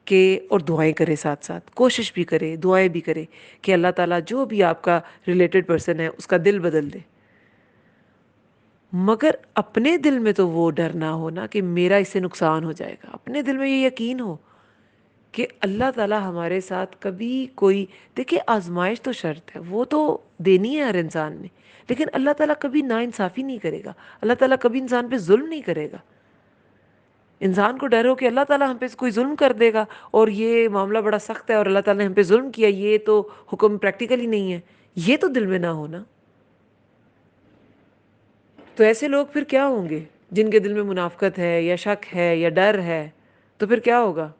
کہ، اور دعائیں کرے، ساتھ ساتھ کوشش بھی کرے، دعائیں بھی کرے کہ اللہ تعالیٰ جو بھی آپ کا ریلیٹڈ پرسن ہے اس کا دل بدل دے. مگر اپنے دل میں تو وہ ڈر نہ ہونا کہ میرا اس سے نقصان ہو جائے گا. اپنے دل میں یہ یقین ہو کہ اللہ تعالیٰ ہمارے ساتھ کبھی کوئی، دیکھیں آزمائش تو شرط ہے، وہ تو دینی ہے ہر انسان نے، لیکن اللہ تعالیٰ کبھی ناانصافی نہیں کرے گا، اللہ تعالیٰ کبھی انسان پہ ظلم نہیں کرے گا۔ انسان کو ڈر ہو کہ اللہ تعالیٰ ہم پہ کوئی ظلم کر دے گا اور یہ معاملہ بڑا سخت ہے اور اللہ تعالیٰ نے ہم پہ ظلم کیا، یہ تو حکم پریکٹیکلی نہیں ہے، یہ تو دل میں نہ ہونا۔ تو ایسے لوگ پھر کیا ہوں گے؟ جن کے دل میں منافقت ہے یا شک ہے یا ڈر ہے، تو پھر کیا ہوگا؟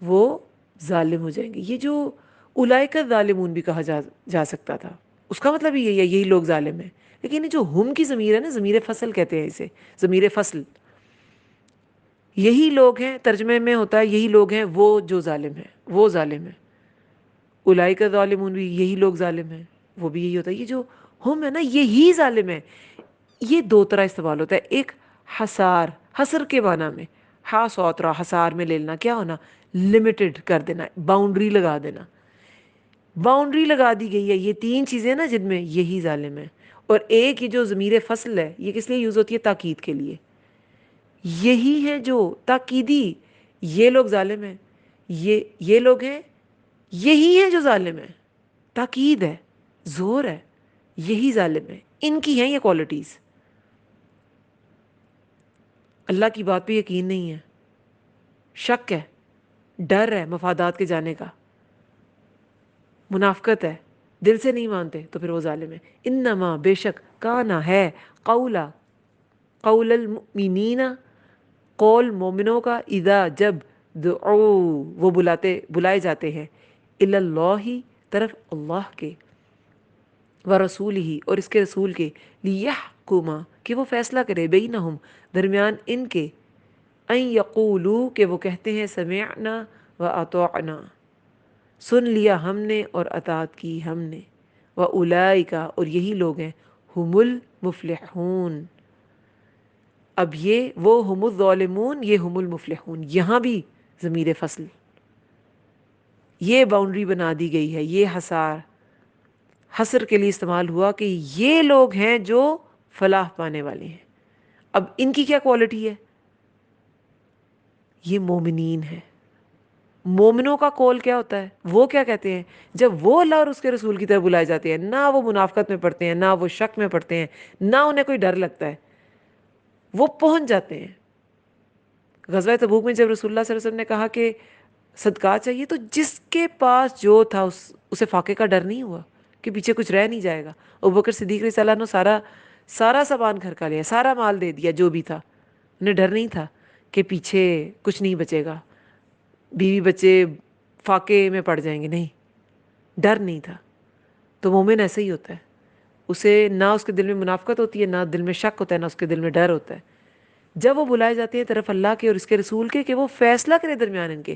وہ ظالم ہو جائیں گے۔ یہ جو اولئک الظالمون بھی کہا جا سکتا تھا، اس کا مطلب یہی ہے، یہی لوگ ظالم ہیں۔ لیکن یہ جو ہم کی ضمیر ہے نا، ضمیر فصل کہتے ہیں اسے، ضمیر فصل، یہی لوگ ہیں، ترجمے میں ہوتا ہے یہی لوگ ہیں وہ جو ظالم ہیں، وہ ظالم ہیں۔ اولئک الظالمون بھی یہی لوگ ظالم ہیں، وہ بھی یہی ہوتا ہے۔ یہ جو ہم ہے نا، یہی ظالم ہے۔ یہ دو طرح استعمال ہوتا ہے، ایک حصار، حصر کے معنی میں، ہا سوترا، حصار میں لے لینا، کیا ہونا؟ لمیٹڈ کر دینا، باؤنڈری لگا دینا، باؤنڈری لگا دی گئی ہے۔ یہ تین چیزیں نا جن میں یہی ظالم ہے۔ اور ایک یہ جو ضمیر فصل ہے، یہ کس لیے یوز ہوتی ہے؟ تاکید کے لیے۔ یہی ہیں جو تاکیدی، یہ لوگ ظالم ہیں، یہ لوگ ہیں، یہی ہیں جو ظالم ہیں، تاکید ہے، زور ہے، یہی ظالم ہے، ان کی ہیں یہ کوالٹیز۔ اللہ کی بات پہ یقین نہیں ہے، شک ہے، ڈر ہے مفادات کے جانے کا، منافقت ہے، دل سے نہیں مانتے، تو پھر وہ ظالم ہے۔ انما، بے شک، کانا ہے، قولا، قول المؤمنین، قول مومنوں کا، اذا جب، دعو، وہ بلائے جاتے ہیں، الی اللہ، طرف اللہ کے، ورسولہ، اور اس کے رسول کے، لیحکم، کہ وہ فیصلہ کرے، بینہم، درمیان ان کے، ان یقولو، کہ وہ کہتے ہیں، سمعنا واطعنا، سن لیا ہم نے اور اطاعت کی ہم نے، واولئک، اور یہی لوگ ہیں، ہم المفلحون۔ اب یہ وہ ہم الظالمون، یہ ہم المفلحون، یہاں بھی ضمیر فصل، یہ باؤنڈری بنا دی گئی ہے، یہ حصار حصر کے لیے استعمال ہوا کہ یہ لوگ ہیں جو فلاح پانے والے ہیں۔ اب ان کی کیا کوالٹی ہے؟ یہ مومنین ہے۔ مومنوں کا قول کیا ہوتا ہے؟ وہ کیا کہتے ہیں جب وہ اللہ اور اس کے رسول کی طرف بلائے جاتے ہیں؟ نہ وہ منافقت میں پڑتے ہیں، نہ وہ شک میں پڑتے ہیں، نہ انہیں کوئی ڈر لگتا ہے، وہ پہنچ جاتے ہیں۔ غزوہ تبوک میں جب رسول اللہ صلی اللہ علیہ وسلم نے کہا کہ صدقات چاہیے، تو جس کے پاس جو تھا اسے فاقے کا ڈر نہیں ہوا کہ پیچھے کچھ رہ نہیں جائے گا۔ ابوبکر صدیق رضی اللہ عنہ سارا سامان گھر کا لیا، سارا مال دے دیا جو بھی تھا، انہیں ڈر نہیں تھا کہ پیچھے کچھ نہیں بچے گا، بیوی بچے فاقے میں پڑ جائیں گے، نہیں، ڈر نہیں تھا۔ تو مومن ایسے ہی ہوتا ہے، اسے نہ اس کے دل میں منافقت ہوتی ہے، نہ دل میں شک ہوتا ہے، نہ اس کے دل میں ڈر ہوتا ہے۔ جب وہ بلائے جاتے ہیں طرف اللہ کے اور اس کے رسول کے کہ وہ فیصلہ کرے درمیان ان کے،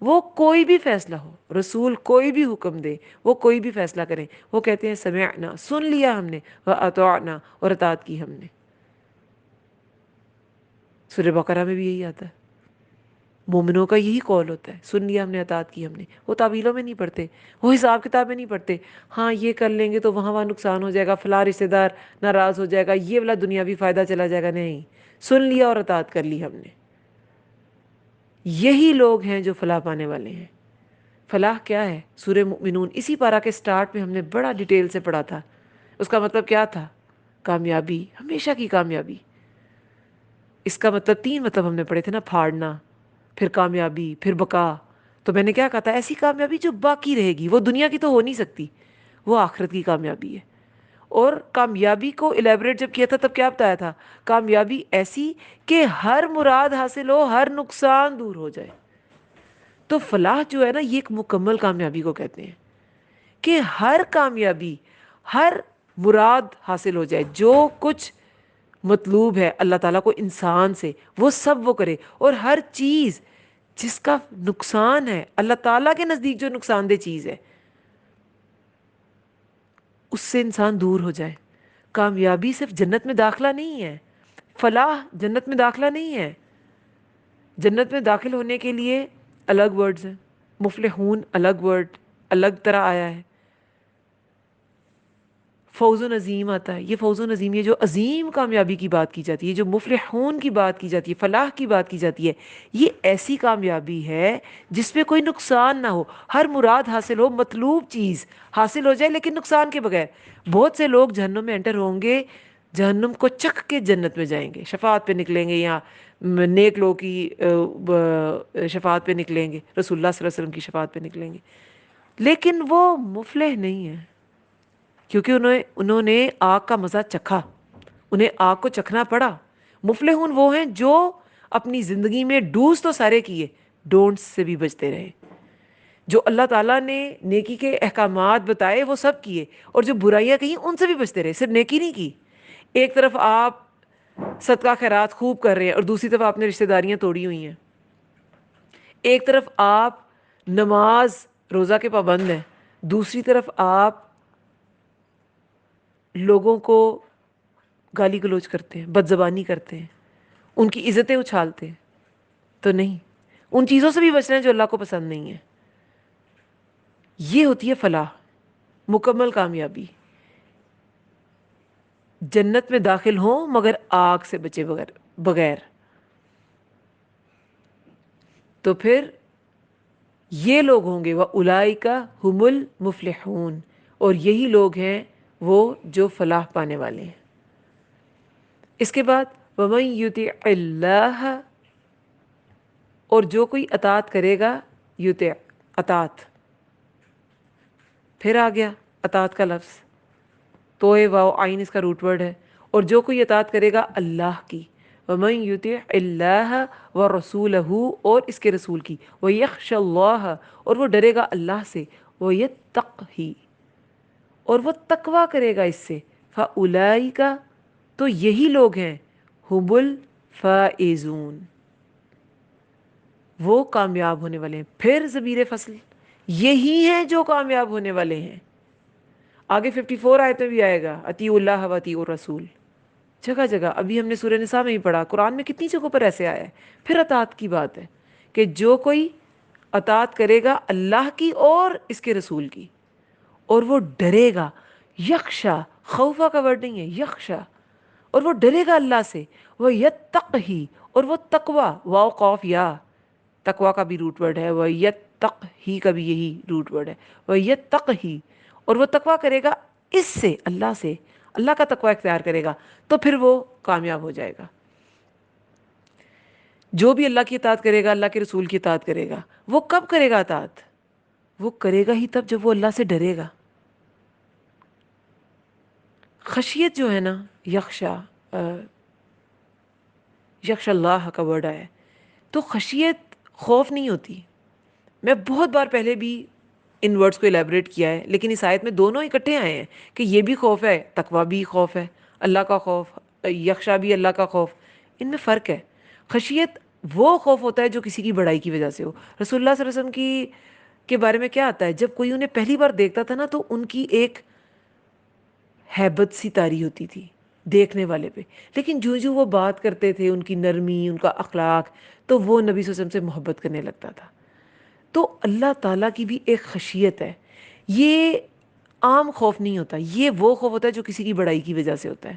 وہ کوئی بھی فیصلہ ہو، رسول کوئی بھی حکم دے، وہ کوئی بھی فیصلہ کریں، وہ کہتے ہیں سمعنا، سن لیا ہم نے، واطعنا، اور اطاعت کی ہم نے۔ سورہ بقرہ میں بھی یہی آتا ہے، مومنوں کا یہی قول ہوتا ہے، سن لیا ہم نے، اطاعت کی ہم نے۔ وہ تعویلوں میں نہیں پڑھتے، وہ حساب کتاب میں نہیں پڑھتے، ہاں یہ کر لیں گے تو وہاں نقصان ہو جائے گا، فلاں رشتہ دار ناراض ہو جائے گا، یہ والا دنیاوی فائدہ چلا جائے گا، نہیں، سن لیا اور اطاعت کر لی ہم نے۔ یہی لوگ ہیں جو فلاح پانے والے ہیں۔ فلاح کیا ہے؟ سورہ مومنون اسی پارہ کے سٹارٹ میں ہم نے بڑا ڈیٹیل سے پڑھا تھا، اس کا مطلب کیا تھا؟ کامیابی، ہمیشہ کی کامیابی۔ اس کا مطلب تین مطلب ہم نے پڑھے تھے نا، پھاڑنا، پھر کامیابی، پھر بقا۔ تو میں نے کیا کہا تھا؟ ایسی کامیابی جو باقی رہے گی، وہ دنیا کی تو ہو نہیں سکتی، وہ آخرت کی کامیابی ہے۔ اور کامیابی کو الیبریٹ جب کیا تھا تب کیا بتایا تھا؟ کامیابی ایسی کہ ہر مراد حاصل ہو، ہر نقصان دور ہو جائے۔ تو فلاح جو ہے نا، یہ ایک مکمل کامیابی کو کہتے ہیں کہ ہر کامیابی، ہر مراد حاصل ہو جائے، جو کچھ مطلوب ہے اللہ تعالیٰ کو انسان سے، وہ سب وہ کرے، اور ہر چیز جس کا نقصان ہے اللہ تعالیٰ کے نزدیک، جو نقصان دہ چیز ہے، اس سے انسان دور ہو جائے۔ کامیابی صرف جنت میں داخلہ نہیں ہے، فلاح جنت میں داخلہ نہیں ہے۔ جنت میں داخل ہونے کے لیے الگ ورڈز ہیں، مفلحون الگ ورڈ، الگ طرح آیا ہے، فوز و نظیم آتا ہے. یہ فوز و نظیم، یہ جو عظیم کامیابی کی بات کی جاتی ہے، جو مفلحون کی بات کی جاتی ہے، فلاح کی بات کی جاتی ہے، یہ ایسی کامیابی ہے جس میں کوئی نقصان نہ ہو، ہر مراد حاصل ہو، مطلوب چیز حاصل ہو جائے لیکن نقصان کے بغیر. بہت سے لوگ جہنم میں انٹر ہوں گے، جہنم کو چکھ کے جنت میں جائیں گے، شفاعت پہ نکلیں گے، یا نیک لوگ کی شفاعت پہ نکلیں گے، رسول اللہ صلی اللہ علیہ وسلم کی شفاعت پہ نکلیں گے، لیکن وہ مفلح نہیں ہے، کیونکہ انہوں نے آگ کا مزہ چکھا، انہیں آگ کو چکھنا پڑا. مفلحون وہ ہیں جو اپنی زندگی میں ڈوز تو سارے کیے، ڈونٹس سے بھی بچتے رہے. جو اللہ تعالیٰ نے نیکی کے احکامات بتائے وہ سب کیے، اور جو برائیاں کہیں ان سے بھی بچتے رہے، صرف نیکی نہیں کی. ایک طرف آپ صدقہ خیرات خوب کر رہے ہیں اور دوسری طرف آپ نے رشتہ داریاں توڑی ہوئی ہیں. ایک طرف آپ نماز روزہ کے پابند ہیں، دوسری طرف آپ لوگوں کو گالی گلوچ کرتے ہیں، بد زبانی کرتے ہیں، ان کی عزتیں اچھالتے ہیں. تو نہیں، ان چیزوں سے بھی بچنا ہے جو اللہ کو پسند نہیں ہے. یہ ہوتی ہے فلاح، مکمل کامیابی. جنت میں داخل ہوں مگر آگ سے بچے بغیر. تو پھر یہ لوگ ہوں گے وَأُولَئِکَ هُمُ الْمُفْلِحُونَ، اور یہی لوگ ہیں وہ جو فلاح پانے والے ہیں. اس کے بعد وَمَن يُطِعِ اللَّهَ، اور جو کوئی اطاعت کرے گا، یطع اطاعت، پھر آ گیا اطاعت کا لفظ، توئے واو آئین اس کا روٹ ورڈ ہے. اور جو کوئی اطاعت کرے گا اللہ کی، وَمَن يُطِعِ اللَّهَ وَرَسُولَهُ، اور اس کے رسول کی، وَيَخْشَ اللَّهَ، اور وہ ڈرے گا اللہ سے، وَيَتَّقْهِ، اور وہ تقوی کرے گا اس سے، فَأُولَئِکَ، تو یہی لوگ ہیں، هُمُ الْفَائِزُونَ، وہ کامیاب ہونے والے ہیں. پھر ضمیر فصل، یہی ہیں جو کامیاب ہونے والے ہیں. آگے 54 آیت میں بھی آئے گا اطیعوا اللہ و اطیعوا الرسول، جگہ جگہ. ابھی ہم نے سورہ نساء میں ہی پڑھا، قرآن میں کتنی جگہوں پر ایسے آیا ہے. پھر اطاعت کی بات ہے کہ جو کوئی اطاعت کرے گا اللہ کی اور اس کے رسول کی، اور وہ ڈرے گا، یخشا، خوفا کا ورڈ نہیں ہے، یخشا، اور وہ ڈرے گا اللہ سے، وہ یتقہی، اور وہ تقوی، واو قاف یا، تقوی کا بھی روٹ ورڈ ہے، وہ یتقہی کا بھی یہی روٹ ورڈ ہے، وہ یتقہی، اور وہ تقوی کرے گا اس سے، اللہ سے، اللہ کا تقوی اختیار کرے گا، تو پھر وہ کامیاب ہو جائے گا. جو بھی اللہ کی اطاعت کرے گا، اللہ کے رسول کی اطاعت کرے گا، وہ کب کرے گا اطاعت؟ وہ کرے گا ہی تب جب وہ اللہ سے ڈرے گا. خشیت جو ہے نا، یخشا، یخش اللہ کا ورڈ آیا ہے، تو خشیت خوف نہیں ہوتی. میں بہت بار پہلے بھی ان ورڈز کو الیبریٹ کیا ہے، لیکن اس آیت میں دونوں اکٹھے آئے ہیں کہ یہ بھی خوف ہے، تقوی بھی خوف ہے، اللہ کا خوف، یخشا بھی اللہ کا خوف. ان میں فرق ہے. خشیت وہ خوف ہوتا ہے جو کسی کی بڑائی کی وجہ سے ہو. رسول اللہ صلی اللہ علیہ وسلم کے بارے میں کیا آتا ہے، جب کوئی انہیں پہلی بار دیکھتا تھا نا تو ان کی ایک ہیبت سی طاری ہوتی تھی دیکھنے والے پہ، لیکن جو جو وہ بات کرتے تھے، ان کی نرمی، ان کا اخلاق، تو وہ نبی صلی اللہ علیہ وسلم سے محبت کرنے لگتا تھا. تو اللہ تعالیٰ کی بھی ایک خشیت ہے. یہ عام خوف نہیں ہوتا، یہ وہ خوف ہوتا ہے جو کسی کی بڑائی کی وجہ سے ہوتا ہے.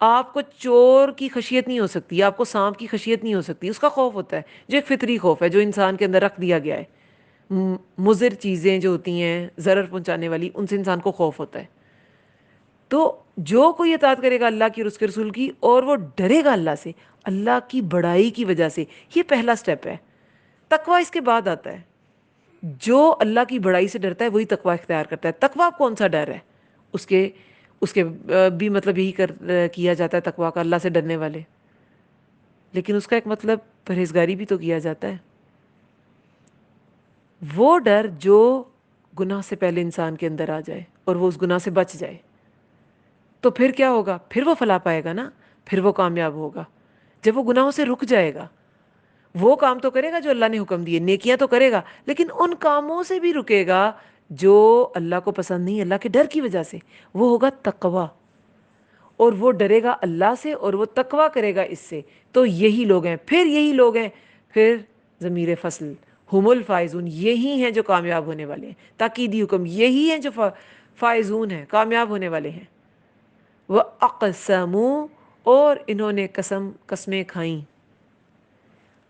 آپ کو چور کی خشیت نہیں ہو سکتی، آپ کو سانپ کی خشیت نہیں ہو سکتی، اس کا خوف ہوتا ہے جو ایک فطری خوف ہے جو انسان کے اندر رکھ دیا گیا ہے. مضر چیزیں جو ہوتی ہیں ضرر پہنچانے والی، ان سے انسان کو خوف ہوتا ہے. تو جو کوئی اطاعت کرے گا اللہ کی اور اس کے رسول کی، اور وہ ڈرے گا اللہ سے، اللہ کی بڑائی کی وجہ سے، یہ پہلا سٹیپ ہے. تقوی اس کے بعد آتا ہے. جو اللہ کی بڑائی سے ڈرتا ہے وہی تقوی اختیار کرتا ہے. تقوی کون سا ڈر ہے؟ اس کے بھی مطلب یہی کیا جاتا ہے تقوی کا، اللہ سے ڈرنے والے، لیکن اس کا ایک مطلب پرہیزگاری بھی تو کیا جاتا ہے. وہ ڈر جو گناہ سے پہلے انسان کے اندر آ جائے اور وہ اس گناہ سے بچ جائے، تو پھر کیا ہوگا؟ پھر وہ فلاح پائے گا نا، پھر وہ کامیاب ہوگا. جب وہ گناہوں سے رک جائے گا، وہ کام تو کرے گا جو اللہ نے حکم دیے، نیکیاں تو کرے گا، لیکن ان کاموں سے بھی رکے گا جو اللہ کو پسند نہیں، اللہ کے ڈر کی وجہ سے. وہ ہوگا تقوی، اور وہ ڈرے گا اللہ سے اور وہ تقوی کرے گا اس سے. تو یہی لوگ ہیں، پھر ضمیر فصل، ہم الفائزون، یہی ہیں جو کامیاب ہونے والے ہیں. تاکیدی حکم، یہی ہیں جو فائزون ہیں، کامیاب ہونے والے ہیں. وَأَقْسَمُوا، اور انہوں نے قسمیں کھائیں.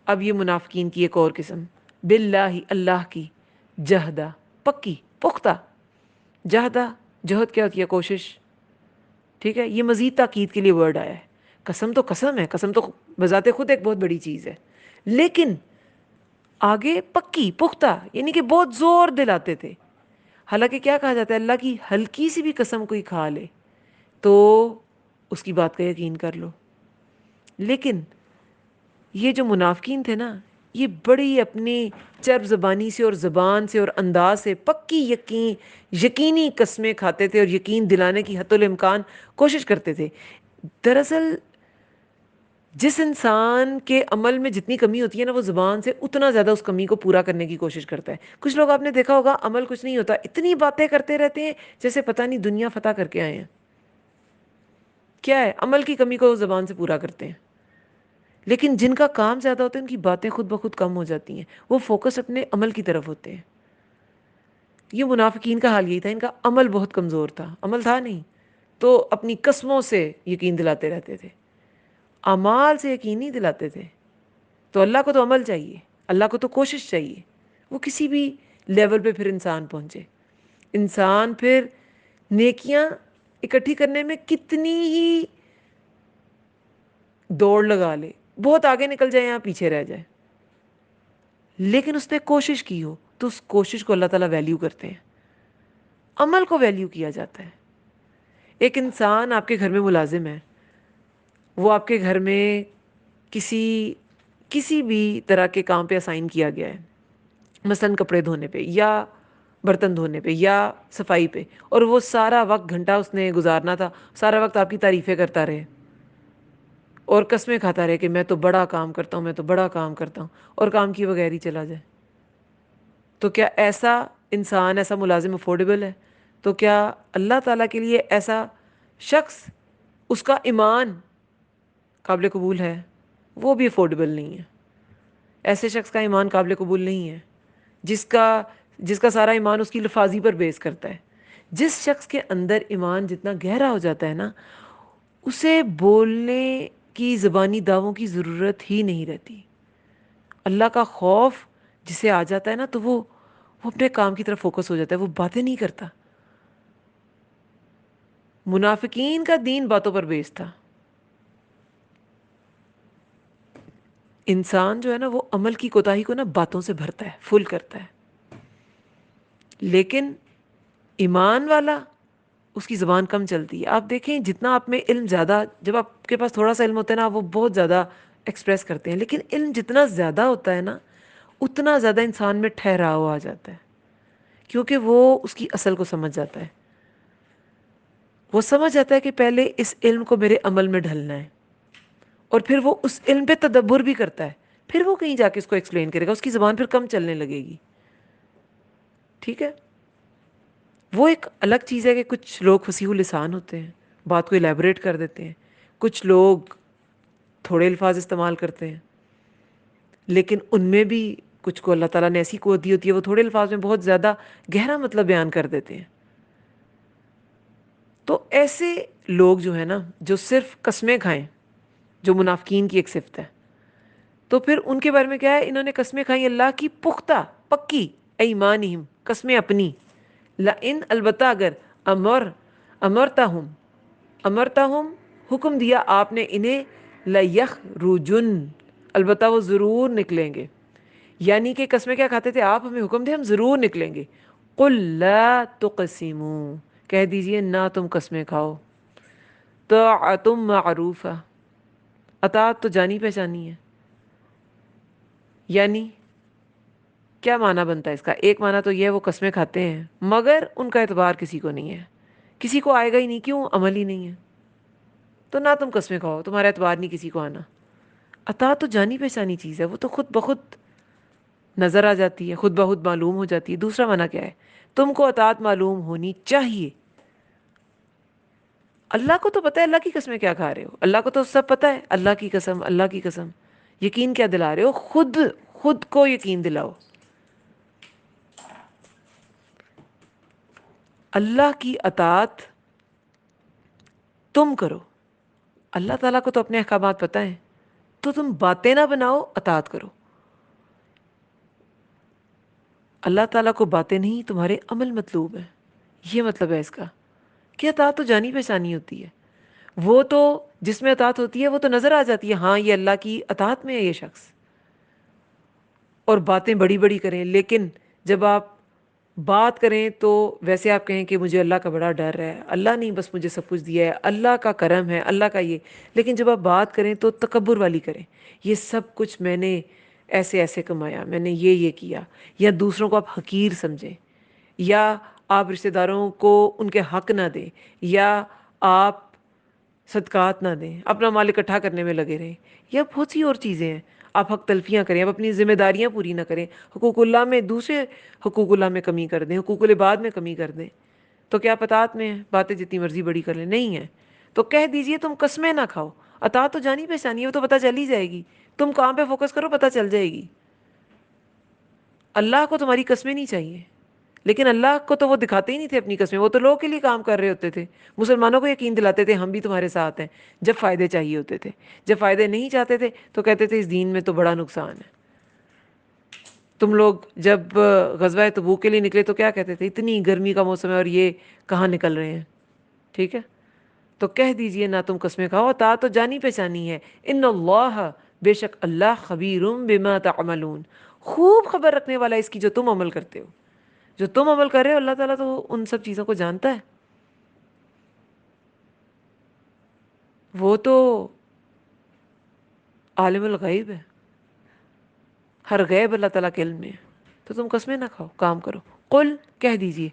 اب یہ منافقین کی ایک اور قسم. باللہ، اللہ کی. جہدہ، پکی پختہ. جہدہ، جہد کیا ہوتی ہے؟ کوشش. ٹھیک ہے، یہ مزید تاکید کے لیے ورڈ آیا ہے. قسم تو قسم ہے، قسم تو بذات خود ایک بہت بڑی چیز ہے، لیکن آگے پکی پختہ، یعنی کہ بہت زور دلاتے تھے. حالانکہ کیا کہا جاتا ہے، اللہ کی ہلکی سی بھی قسم کوئی کھا لے تو اس کی بات کا یقین کر لو. لیکن یہ جو منافقین تھے نا، یہ بڑی اپنی چرب زبانی سے اور زبان سے اور انداز سے پکی یقینی قسمیں کھاتے تھے اور یقین دلانے کی حتی الامکان کوشش کرتے تھے. دراصل جس انسان کے عمل میں جتنی کمی ہوتی ہے نا، وہ زبان سے اتنا زیادہ اس کمی کو پورا کرنے کی کوشش کرتا ہے. کچھ لوگ آپ نے دیکھا ہوگا، عمل کچھ نہیں ہوتا، اتنی باتیں کرتے رہتے ہیں جیسے پتہ نہیں دنیا فتح کر کے آئے ہیں. کیا ہے؟ عمل کی کمی کو وہ زبان سے پورا کرتے ہیں. لیکن جن کا کام زیادہ ہوتا ہے، ان کی باتیں خود بخود کم ہو جاتی ہیں، وہ فوکس اپنے عمل کی طرف ہوتے ہیں. یہ منافقین کا حال یہی تھا، ان کا عمل بہت کمزور تھا. عمل تھا نہیں تو اپنی قسموں سے یقین دلاتے رہتے تھے، اعمال سے یقین نہیں دلاتے تھے. تو اللہ کو تو عمل چاہیے، اللہ کو تو کوشش چاہیے. وہ کسی بھی لیول پہ پھر انسان پہنچے، انسان پھر نیکیاں اکٹھی کرنے میں کتنی ہی دوڑ لگا لے، بہت آگے نکل جائے، یہاں پیچھے رہ جائے، لیکن اس نے کوشش کی ہو تو اس کوشش کو اللہ تعالیٰ ویلیو کرتے ہیں. عمل کو ویلیو کیا جاتا ہے. ایک انسان آپ کے گھر میں ملازم ہے، وہ آپ کے گھر میں کسی بھی طرح کے کام پہ اسائن کیا گیا ہے، مثلاً کپڑے دھونے پہ یا برتن دھونے پہ یا صفائی پہ، اور وہ سارا وقت گھنٹہ اس نے گزارنا تھا، سارا وقت آپ کی تعریفیں کرتا رہے اور قسمیں کھاتا رہے کہ میں تو بڑا کام کرتا ہوں، میں تو بڑا کام کرتا ہوں، اور کام کی بغیر ہی چلا جائے. تو کیا ایسا انسان، ایسا ملازم افورڈیبل ہے؟ تو کیا اللہ تعالیٰ کے لیے ایسا شخص، اس کا ایمان قابل قبول ہے؟ وہ بھی افورڈیبل نہیں ہے. ایسے شخص کا ایمان قابل قبول نہیں ہے جس کا سارا ایمان اس کی لفاظی پر بیس کرتا ہے. جس شخص کے اندر ایمان جتنا گہرا ہو جاتا ہے نا، اسے بولنے کی زبانی دعووں کی ضرورت ہی نہیں رہتی. اللہ کا خوف جسے آ جاتا ہے نا، تو وہ اپنے کام کی طرف فوکس ہو جاتا ہے، وہ باتیں نہیں کرتا. منافقین کا دین باتوں پر بیس تھا. انسان جو ہے نا، وہ عمل کی کوتاہی کو نا باتوں سے بھرتا ہے، فل کرتا ہے. لیکن ایمان والا، اس کی زبان کم چلتی ہے. آپ دیکھیں جتنا آپ میں علم زیادہ، جب آپ کے پاس تھوڑا سا علم ہوتا ہے نا، وہ بہت زیادہ ایکسپریس کرتے ہیں. لیکن علم جتنا زیادہ ہوتا ہے نا، اتنا زیادہ انسان میں ٹھہراؤ آ جاتا ہے، کیونکہ وہ اس کی اصل کو سمجھ جاتا ہے. وہ سمجھ جاتا ہے کہ پہلے اس علم کو میرے عمل میں ڈھلنا ہے، اور پھر وہ اس علم پہ تدبر بھی کرتا ہے. پھر وہ کہیں جا کے اس کو ایکسپلین کرے گا، اس کی زبان پھر کم چلنے لگے گی. ٹھیک ہے، وہ ایک الگ چیز ہے کہ کچھ لوگ فصیح اللسان ہوتے ہیں، بات کو الیبوریٹ کر دیتے ہیں. کچھ لوگ تھوڑے الفاظ استعمال کرتے ہیں، لیکن ان میں بھی کچھ کو اللہ تعالیٰ نے ایسی قوت دی ہوتی ہے، وہ تھوڑے الفاظ میں بہت زیادہ گہرا مطلب بیان کر دیتے ہیں. تو ایسے لوگ جو ہیں نا، جو صرف قسمیں کھائیں، جو منافقین کی ایک صفت ہے، تو پھر ان کے بارے میں کیا ہے؟ انہوں نے قسمیں کھائیں اللہ کی پختہ پکی، ایمانہم، قسمیں اپنی. لئن، البتہ اگر، امرتہم، حکم دیا آپ نے انہیں، لیخرجن، البتہ وہ ضرور نکلیں گے. یعنی کہ قسمیں کیا کھاتے تھے آپ؟ ہمیں حکم دے ہم ضرور نکلیں گے. قل لا تقسموا، کہہ دیجئے نہ تم قسمیں کھاؤ. طاعۃ معروفہ، اطاعت تو جانی پہچانی ہے. یعنی کیا معنی بنتا ہے اس کا؟ ایک معنی تو یہ ہے وہ قسمیں کھاتے ہیں مگر ان کا اعتبار کسی کو نہیں ہے، کسی کو آئے گا ہی نہیں. کیوں؟ عمل ہی نہیں ہے. تو نہ تم قسمیں کھاؤ، تمہارا اعتبار نہیں کسی کو آنا. اطاعت تو جانی پہچانی چیز ہے، وہ تو خود بخود نظر آ جاتی ہے، خود بخود معلوم ہو جاتی ہے. دوسرا معنی کیا ہے؟ تم کو اطاعت معلوم ہونی چاہیے. اللہ کو تو پتہ ہے اللہ کی قسمیں کیا کھا رہے ہو، اللہ کو تو سب پتہ ہے. اللہ کی قسم، اللہ کی قسم، یقین کیا دلا رہے ہو؟ خود کو یقین دلاؤ. اللہ کی اطاعت تم کرو. اللہ تعالیٰ کو تو اپنے احکامات پتہ ہیں, تو تم باتیں نہ بناؤ, اطاعت کرو. اللہ تعالیٰ کو باتیں نہیں, تمہارے عمل مطلوب ہیں. یہ مطلب ہے اس کا کہ اطاعت تو جانی پہچانی ہوتی ہے. وہ تو جس میں اطاعت ہوتی ہے وہ تو نظر آ جاتی ہے, ہاں یہ اللہ کی اطاعت میں ہے یہ شخص. اور باتیں بڑی بڑی کریں, لیکن جب آپ بات کریں تو ویسے آپ کہیں کہ مجھے اللہ کا بڑا ڈر ہے, اللہ نہیں بس مجھے سب کچھ دیا ہے, اللہ کا کرم ہے, اللہ کا یہ. لیکن جب آپ بات کریں تو تکبر والی کریں, یہ سب کچھ میں نے ایسے ایسے کمایا, میں نے یہ کیا. یا دوسروں کو آپ حقیر سمجھیں, یا آپ رشتہ داروں کو ان کے حق نہ دیں, یا آپ صدقات نہ دیں, اپنا مال اکٹھا کرنے میں لگے رہیں, یا بہت سی اور چیزیں ہیں. آپ حق تلفیاں کریں, آپ اپنی ذمہ داریاں پوری نہ کریں, حقوق اللہ میں دوسرے حقوق اللہ میں کمی کر دیں, حقوق العباد میں کمی کر دیں, تو کیا اطاعت میں ہے؟ باتیں جتنی مرضی بڑی کر لیں, نہیں ہے. تو کہہ دیجئے تم قسمیں نہ کھاؤ. اطاعت تو جانی پہچانی ہے, وہ تو پتہ چل ہی جائے گی. تم کہاں پہ فوکس کرو پتہ چل جائے گی. اللہ کو تمہاری قسمیں نہیں چاہیے, لیکن اللہ کو تو وہ دکھاتے ہی نہیں تھے اپنی قسمیں, وہ تو لوگوں کے لیے کام کر رہے ہوتے تھے. مسلمانوں کو یقین دلاتے تھے ہم بھی تمہارے ساتھ ہیں, جب فائدے چاہیے ہوتے تھے. جب فائدے نہیں چاہتے تھے تو کہتے تھے اس دین میں تو بڑا نقصان ہے. تم لوگ جب غزوہ تبوک کے لیے نکلے تو کیا کہتے تھے, اتنی گرمی کا موسم ہے اور یہ کہاں نکل رہے ہیں. ٹھیک ہے, تو کہہ دیجئے نہ تم قسمیں کھاؤ, اطاعت تو جانی پہچانی ہے. ان اللہ, بے شک اللہ, خبیر بما تعملون, خوب خبر رکھنے والا ہے اس کی جو تم عمل کرتے ہو. جو تم عمل کر رہے ہو اللہ تعالیٰ تو ان سب چیزوں کو جانتا ہے. وہ تو عالم الغیب ہے, ہر غیب اللہ تعالیٰ کے علم میں ہے. تو تم قسمیں نہ کھاؤ, کام کرو. قل, کہہ دیجئے,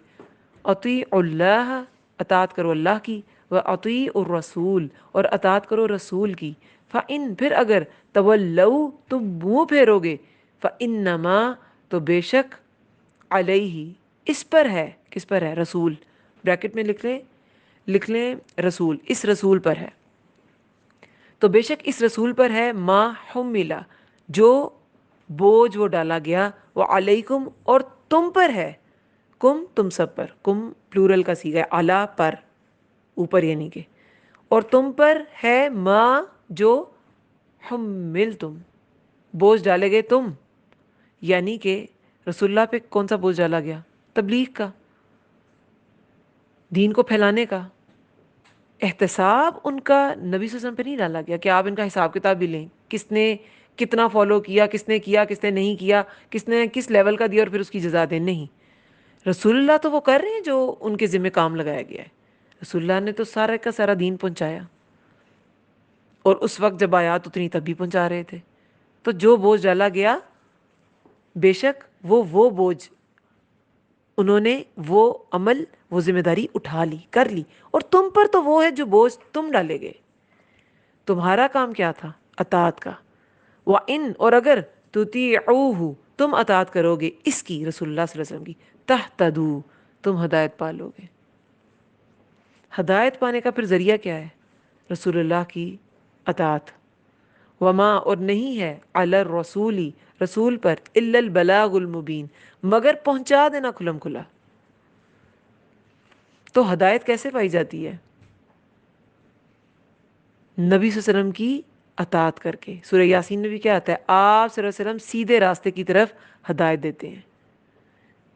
اطیعوا اللہ, اطاعت کرو اللہ کی, واطیعوا الرسول, اور اطاعت کرو رسول کی. فإن, پھر اگر, تولوا, تم منہ پھیرو گے, فإنما, تو بے شک, علیہ, اس پر ہے. کس پر ہے؟ رسول. بریکٹ میں لکھ لیں رسول, اس رسول پر ہے. تو بے شک اس رسول پر ہے, ما حملا, جو بوجھ وہ ڈالا گیا, وہ علیکم, اور تم پر ہے. کم, تم سب پر. کم پلورل کا صیغہ ہے, علی پر, اوپر یعنی کہ, اور تم پر ہے, ما, جو حملتم, بوجھ ڈالے گئے تم. یعنی کہ رسول اللہ پہ کون سا بوجھ ڈالا گیا؟ تبلیغ کا, دین کو پھیلانے کا. احتساب ان کا نبی صلی اللہ علیہ وسلم پہ نہیں ڈالا گیا کہ آپ ان کا حساب کتاب بھی لیں, کس نے کتنا فالو کیا, کس نے نہیں کیا, کس نے کس لیول کا دیا اور پھر اس کی جزا دیں. نہیں, رسول اللہ تو وہ کر رہے ہیں جو ان کے ذمہ کام لگایا گیا ہے. رسول اللہ نے تو سارا کا سارا دین پہنچایا, اور اس وقت جب آیات اتنی تب بھی پہنچا رہے تھے. تو جو بوجھ ڈالا گیا, بے شک وہ بوجھ, انہوں نے وہ عمل, وہ ذمہ داری اٹھا لی, کر لی. اور تم پر تو وہ ہے جو بوجھ تم ڈالے گئے. تمہارا کام کیا تھا؟ اطاعت کا. وَإِن, اور اگر, تُطِيعُوهُ, تم اطاعت کرو گے اس کی, رسول اللہ صلی اللہ علیہ وسلم کی, تَهْتَدُوا, تم ہدایت پالو گے. ہدایت پانے کا پھر ذریعہ کیا ہے؟ رسول اللہ کی اطاعت. وما, اور نہیں ہے, علی الرسول, رسول پر, الا البلاغ المبین, مگر پہنچا دینا کھلم کھلا. تو ہدایت کیسے پائی جاتی ہے؟ نبی صلی اللہ علیہ وسلم کی اطاعت کر کے. سورہ یاسین میں بھی کیا آتا ہے؟ آپ صلی اللہ علیہ وسلم سیدھے راستے کی طرف ہدایت دیتے ہیں.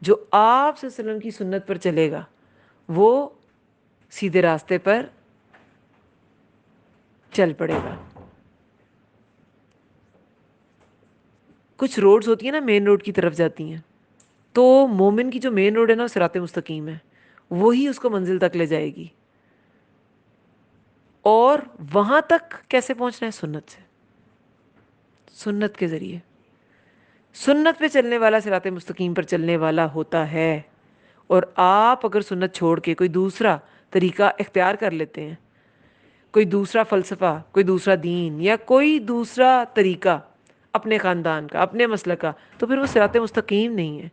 جو آپ صلی اللہ علیہ وسلم کی سنت پر چلے گا وہ سیدھے راستے پر چل پڑے گا. کچھ روڈز ہوتی ہیں نا, مین روڈ کی طرف جاتی ہیں, تو مومن کی جو مین روڈ ہے نا, صراط مستقیم ہے, وہی اس کو منزل تک لے جائے گی. اور وہاں تک کیسے پہنچنا ہے؟ سنت سے, سنت کے ذریعے. سنت پہ چلنے والا صراط مستقیم پر چلنے والا ہوتا ہے. اور آپ اگر سنت چھوڑ کے کوئی دوسرا طریقہ اختیار کر لیتے ہیں, کوئی دوسرا فلسفہ, کوئی دوسرا دین, یا کوئی دوسرا طریقہ اپنے خاندان کا, اپنے مسلک کا, تو پھر وہ صراط مستقیم نہیں ہے.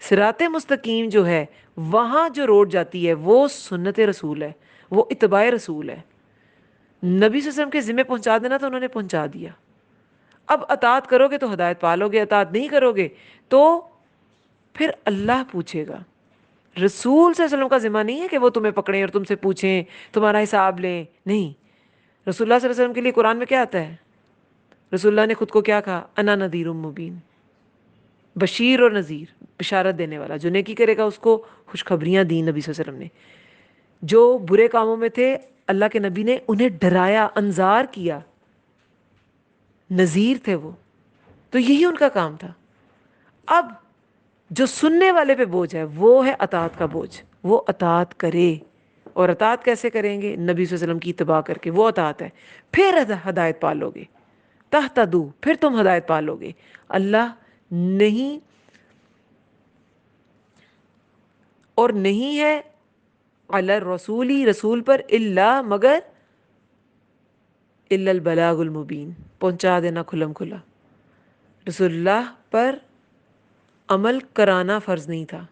صراط مستقیم جو ہے, وہاں جو روڈ جاتی ہے وہ سنت رسول ہے, وہ اتباع رسول ہے. نبی صلی اللہ علیہ وسلم کے ذمہ پہنچا دینا تو انہوں نے پہنچا دیا. اب اطاعت کرو گے تو ہدایت پالو گے, اطاعت نہیں کرو گے تو پھر اللہ پوچھے گا. رسول صلی اللہ علیہ وسلم کا ذمہ نہیں ہے کہ وہ تمہیں پکڑیں اور تم سے پوچھیں، تمہارا حساب لیں، نہیں. رسول اللہ صلی اللہ علیہ وسلم کے لیے قرآن میں کیا آتا ہے؟ رسول اللہ نے خود کو کیا کہا؟ انا نذیر مبین، بشیر اور نذیر، بشارت دینے والا. جو نیکی کرے گا اس کو خوشخبریاں دیں نبی صلی اللہ علیہ وسلم نے. جو برے کاموں میں تھے اللہ کے نبی نے انہیں ڈرایا، انذار کیا، نذیر تھے وہ. تو یہی ان کا کام تھا. اب جو سننے والے پہ بوجھ ہے وہ ہے اطاعت کا بوجھ. وہ اطاعت کرے. اور اطاعت کیسے کریں گے؟ نبی صلی اللہ علیہ وسلم کی اتباع کر کے. وہ اطاعت ہے. پھر ہدایت پالو گے. تہتدوا، پھر تم ہدایت پالو گے. اللہ نہیں، اور نہیں ہے علی الرسولی، رسول پر، الا مگر، الا البلاغ المبین، پہنچا دینا کھلم کھلا. رسول اللہ پر عمل کرانا فرض نہیں تھا،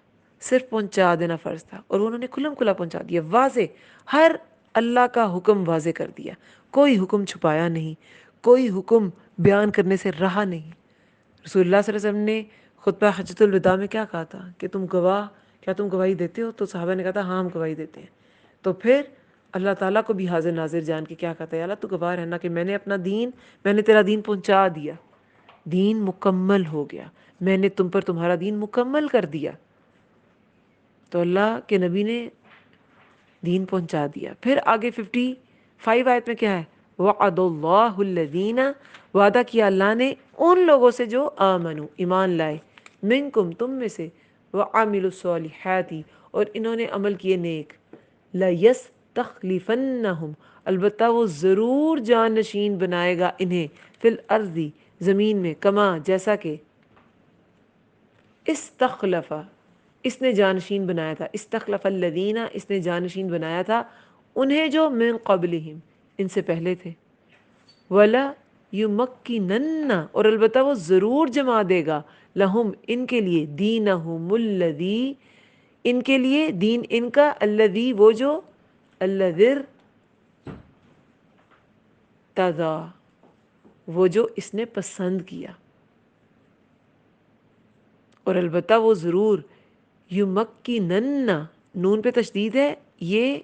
صرف پہنچا دینا فرض تھا، اور انہوں نے کھلم کھلا پہنچا دیا. واضح، ہر اللہ کا حکم واضح کر دیا. کوئی حکم چھپایا نہیں، کوئی حکم بیان کرنے سے رہا نہیں. رسول اللہ صلی اللہ علیہ وسلم نے خطبہ حجۃ الوداع میں کیا کہا تھا کہ کیا تم گواہی دیتے ہو؟ تو صحابہ نے کہا تھا ہاں ہم گواہی دیتے ہیں. تو پھر اللہ تعالیٰ کو بھی حاضر ناظر جان کے کیا کہتا ہے؟ یا اللہ تو گواہ رہنا کہ میں نے تیرا دین پہنچا دیا، دین مکمل ہو گیا، میں نے تم پر تمہارا دین مکمل کر دیا. تو اللہ کے نبی نے دین پہنچا دیا. پھر آگے 55 آیت میں کیا ہے؟ وعد اللہ الذین، وعدہ کیا اللہ نے ان لوگوں سے جو آمنو، ایمان لائے، منکم، تم میں سے، وعملوا الصالحات، اور انہوں نے عمل کیے نیک، لیستخلفنہم، البتہ وہ ضرور جانشین بنائے گا انہیں، فی الارض، زمین میں، کما، جیسا کہ، استخلف، اس نے جانشین بنایا تھا، استخلف الذین، اس نے جانشین بنایا تھا انہیں جو من قبلہم، ان سے پہلے تھے. ولا یمکنن، اور البتہ وہ ضرور جما دے گا، لہم، ان کے لیے، دینہم الذی، ان کے لیے دین ان کا، الذی، وہ جو، الذی ارتضی، وہ جو اس نے پسند کیا. اور البتہ وہ ضرور، یمکنن، نون پہ تشدید ہے، یہ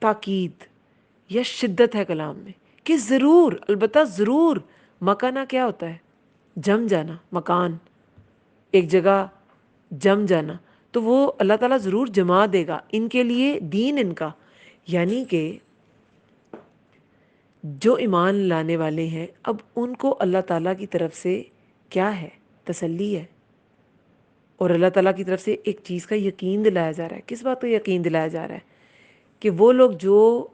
تاکید یا شدت ہے کلام میں، کہ ضرور، البتہ ضرور. مکانہ کیا ہوتا ہے؟ جم جانا، مکان، ایک جگہ جم جانا. تو وہ اللہ تعالیٰ ضرور جما دے گا ان کے لیے دین ان کا. یعنی کہ جو ایمان لانے والے ہیں، اب ان کو اللہ تعالیٰ کی طرف سے کیا ہے؟ تسلی ہے. اور اللہ تعالیٰ کی طرف سے ایک چیز کا یقین دلایا جا رہا ہے. کس بات کو یقین دلایا جا رہا ہے؟ کہ وہ لوگ جو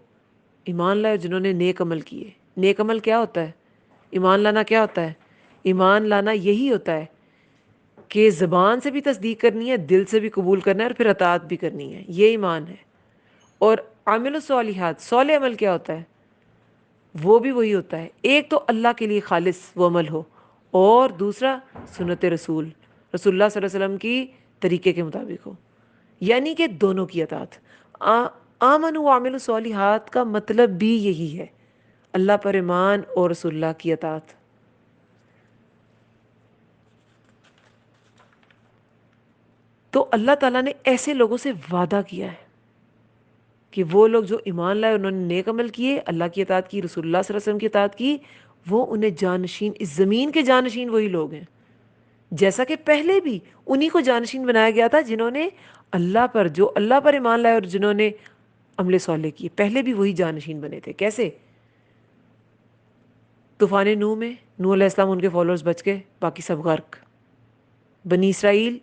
ایمان لائے، جنہوں نے نیک عمل کیے. نیک عمل کیا ہوتا ہے؟ ایمان لانا کیا ہوتا ہے؟ ایمان لانا یہی ہوتا ہے کہ زبان سے بھی تصدیق کرنی ہے، دل سے بھی قبول کرنا ہے، اور پھر اطاعت بھی کرنی ہے. یہ ایمان ہے. اور عامل الصالحات، صالح عمل کیا ہوتا ہے؟ وہ بھی وہی ہوتا ہے. ایک تو اللہ کے لیے خالص وہ عمل ہو، اور دوسرا سنت رسول، رسول اللہ صلی اللہ علیہ وسلم کی طریقے کے مطابق ہو. یعنی کہ دونوں کی اطاعت. آمنوا وعملوا الصالحات کا مطلب بھی یہی ہے، اللہ پر ایمان اور رسول اللہ کی اطاعت. تو اللہ تعالیٰ نے ایسے لوگوں سے وعدہ کیا ہے کہ وہ لوگ جو ایمان لائے، انہوں نے نیک عمل کیے، اللہ کی اطاعت کی، رسول اللہ صلی اللہ علیہ وسلم کی اطاعت کی، وہ انہیں جانشین، اس زمین کے جانشین وہی لوگ ہیں. جیسا کہ پہلے بھی انہی کو جانشین بنایا گیا تھا، جنہوں نے جو اللہ پر ایمان لائے اور جنہوں نے عمل صالح کیے. پہلے بھی وہی جانشین بنے تھے. کیسے؟ طوفان نوح میں نوح علیہ السلام، ان کے فالوورز بچ گئے، باقی سب غرق. بنی اسرائیل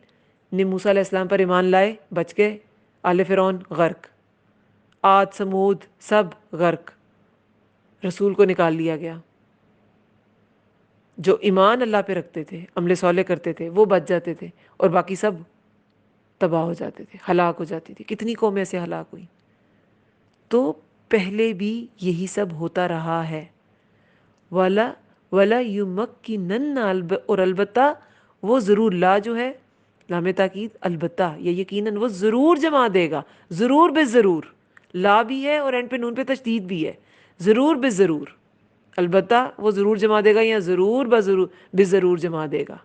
نے موسیٰ علیہ السلام پر ایمان لائے، بچ گئے، آل فرعون غرق. عاد، سمود، سب غرق. رسول کو نکال لیا گیا. جو ایمان اللہ پہ رکھتے تھے، عمل صالح کرتے تھے، وہ بچ جاتے تھے، اور باقی سب تباہ ہو جاتے تھے، ہلاک ہو جاتی تھی. کتنی قومیں ایسے ہلاک ہوئی. تو پہلے بھی یہی سب ہوتا رہا ہے. ولا یمکنن، اور البتہ وہ ضرور، لا جو ہے لام تاکید، البتہ یا یقیناً، وہ ضرور جما دے گا. ضرور بے ضرور، لا بھی ہے اور اینڈ پہ نون پہ تشدید بھی ہے. ضرور بے ضرور، البتہ وہ ضرور جما دے گا، یا ضرور بے ضرور جما دے گا.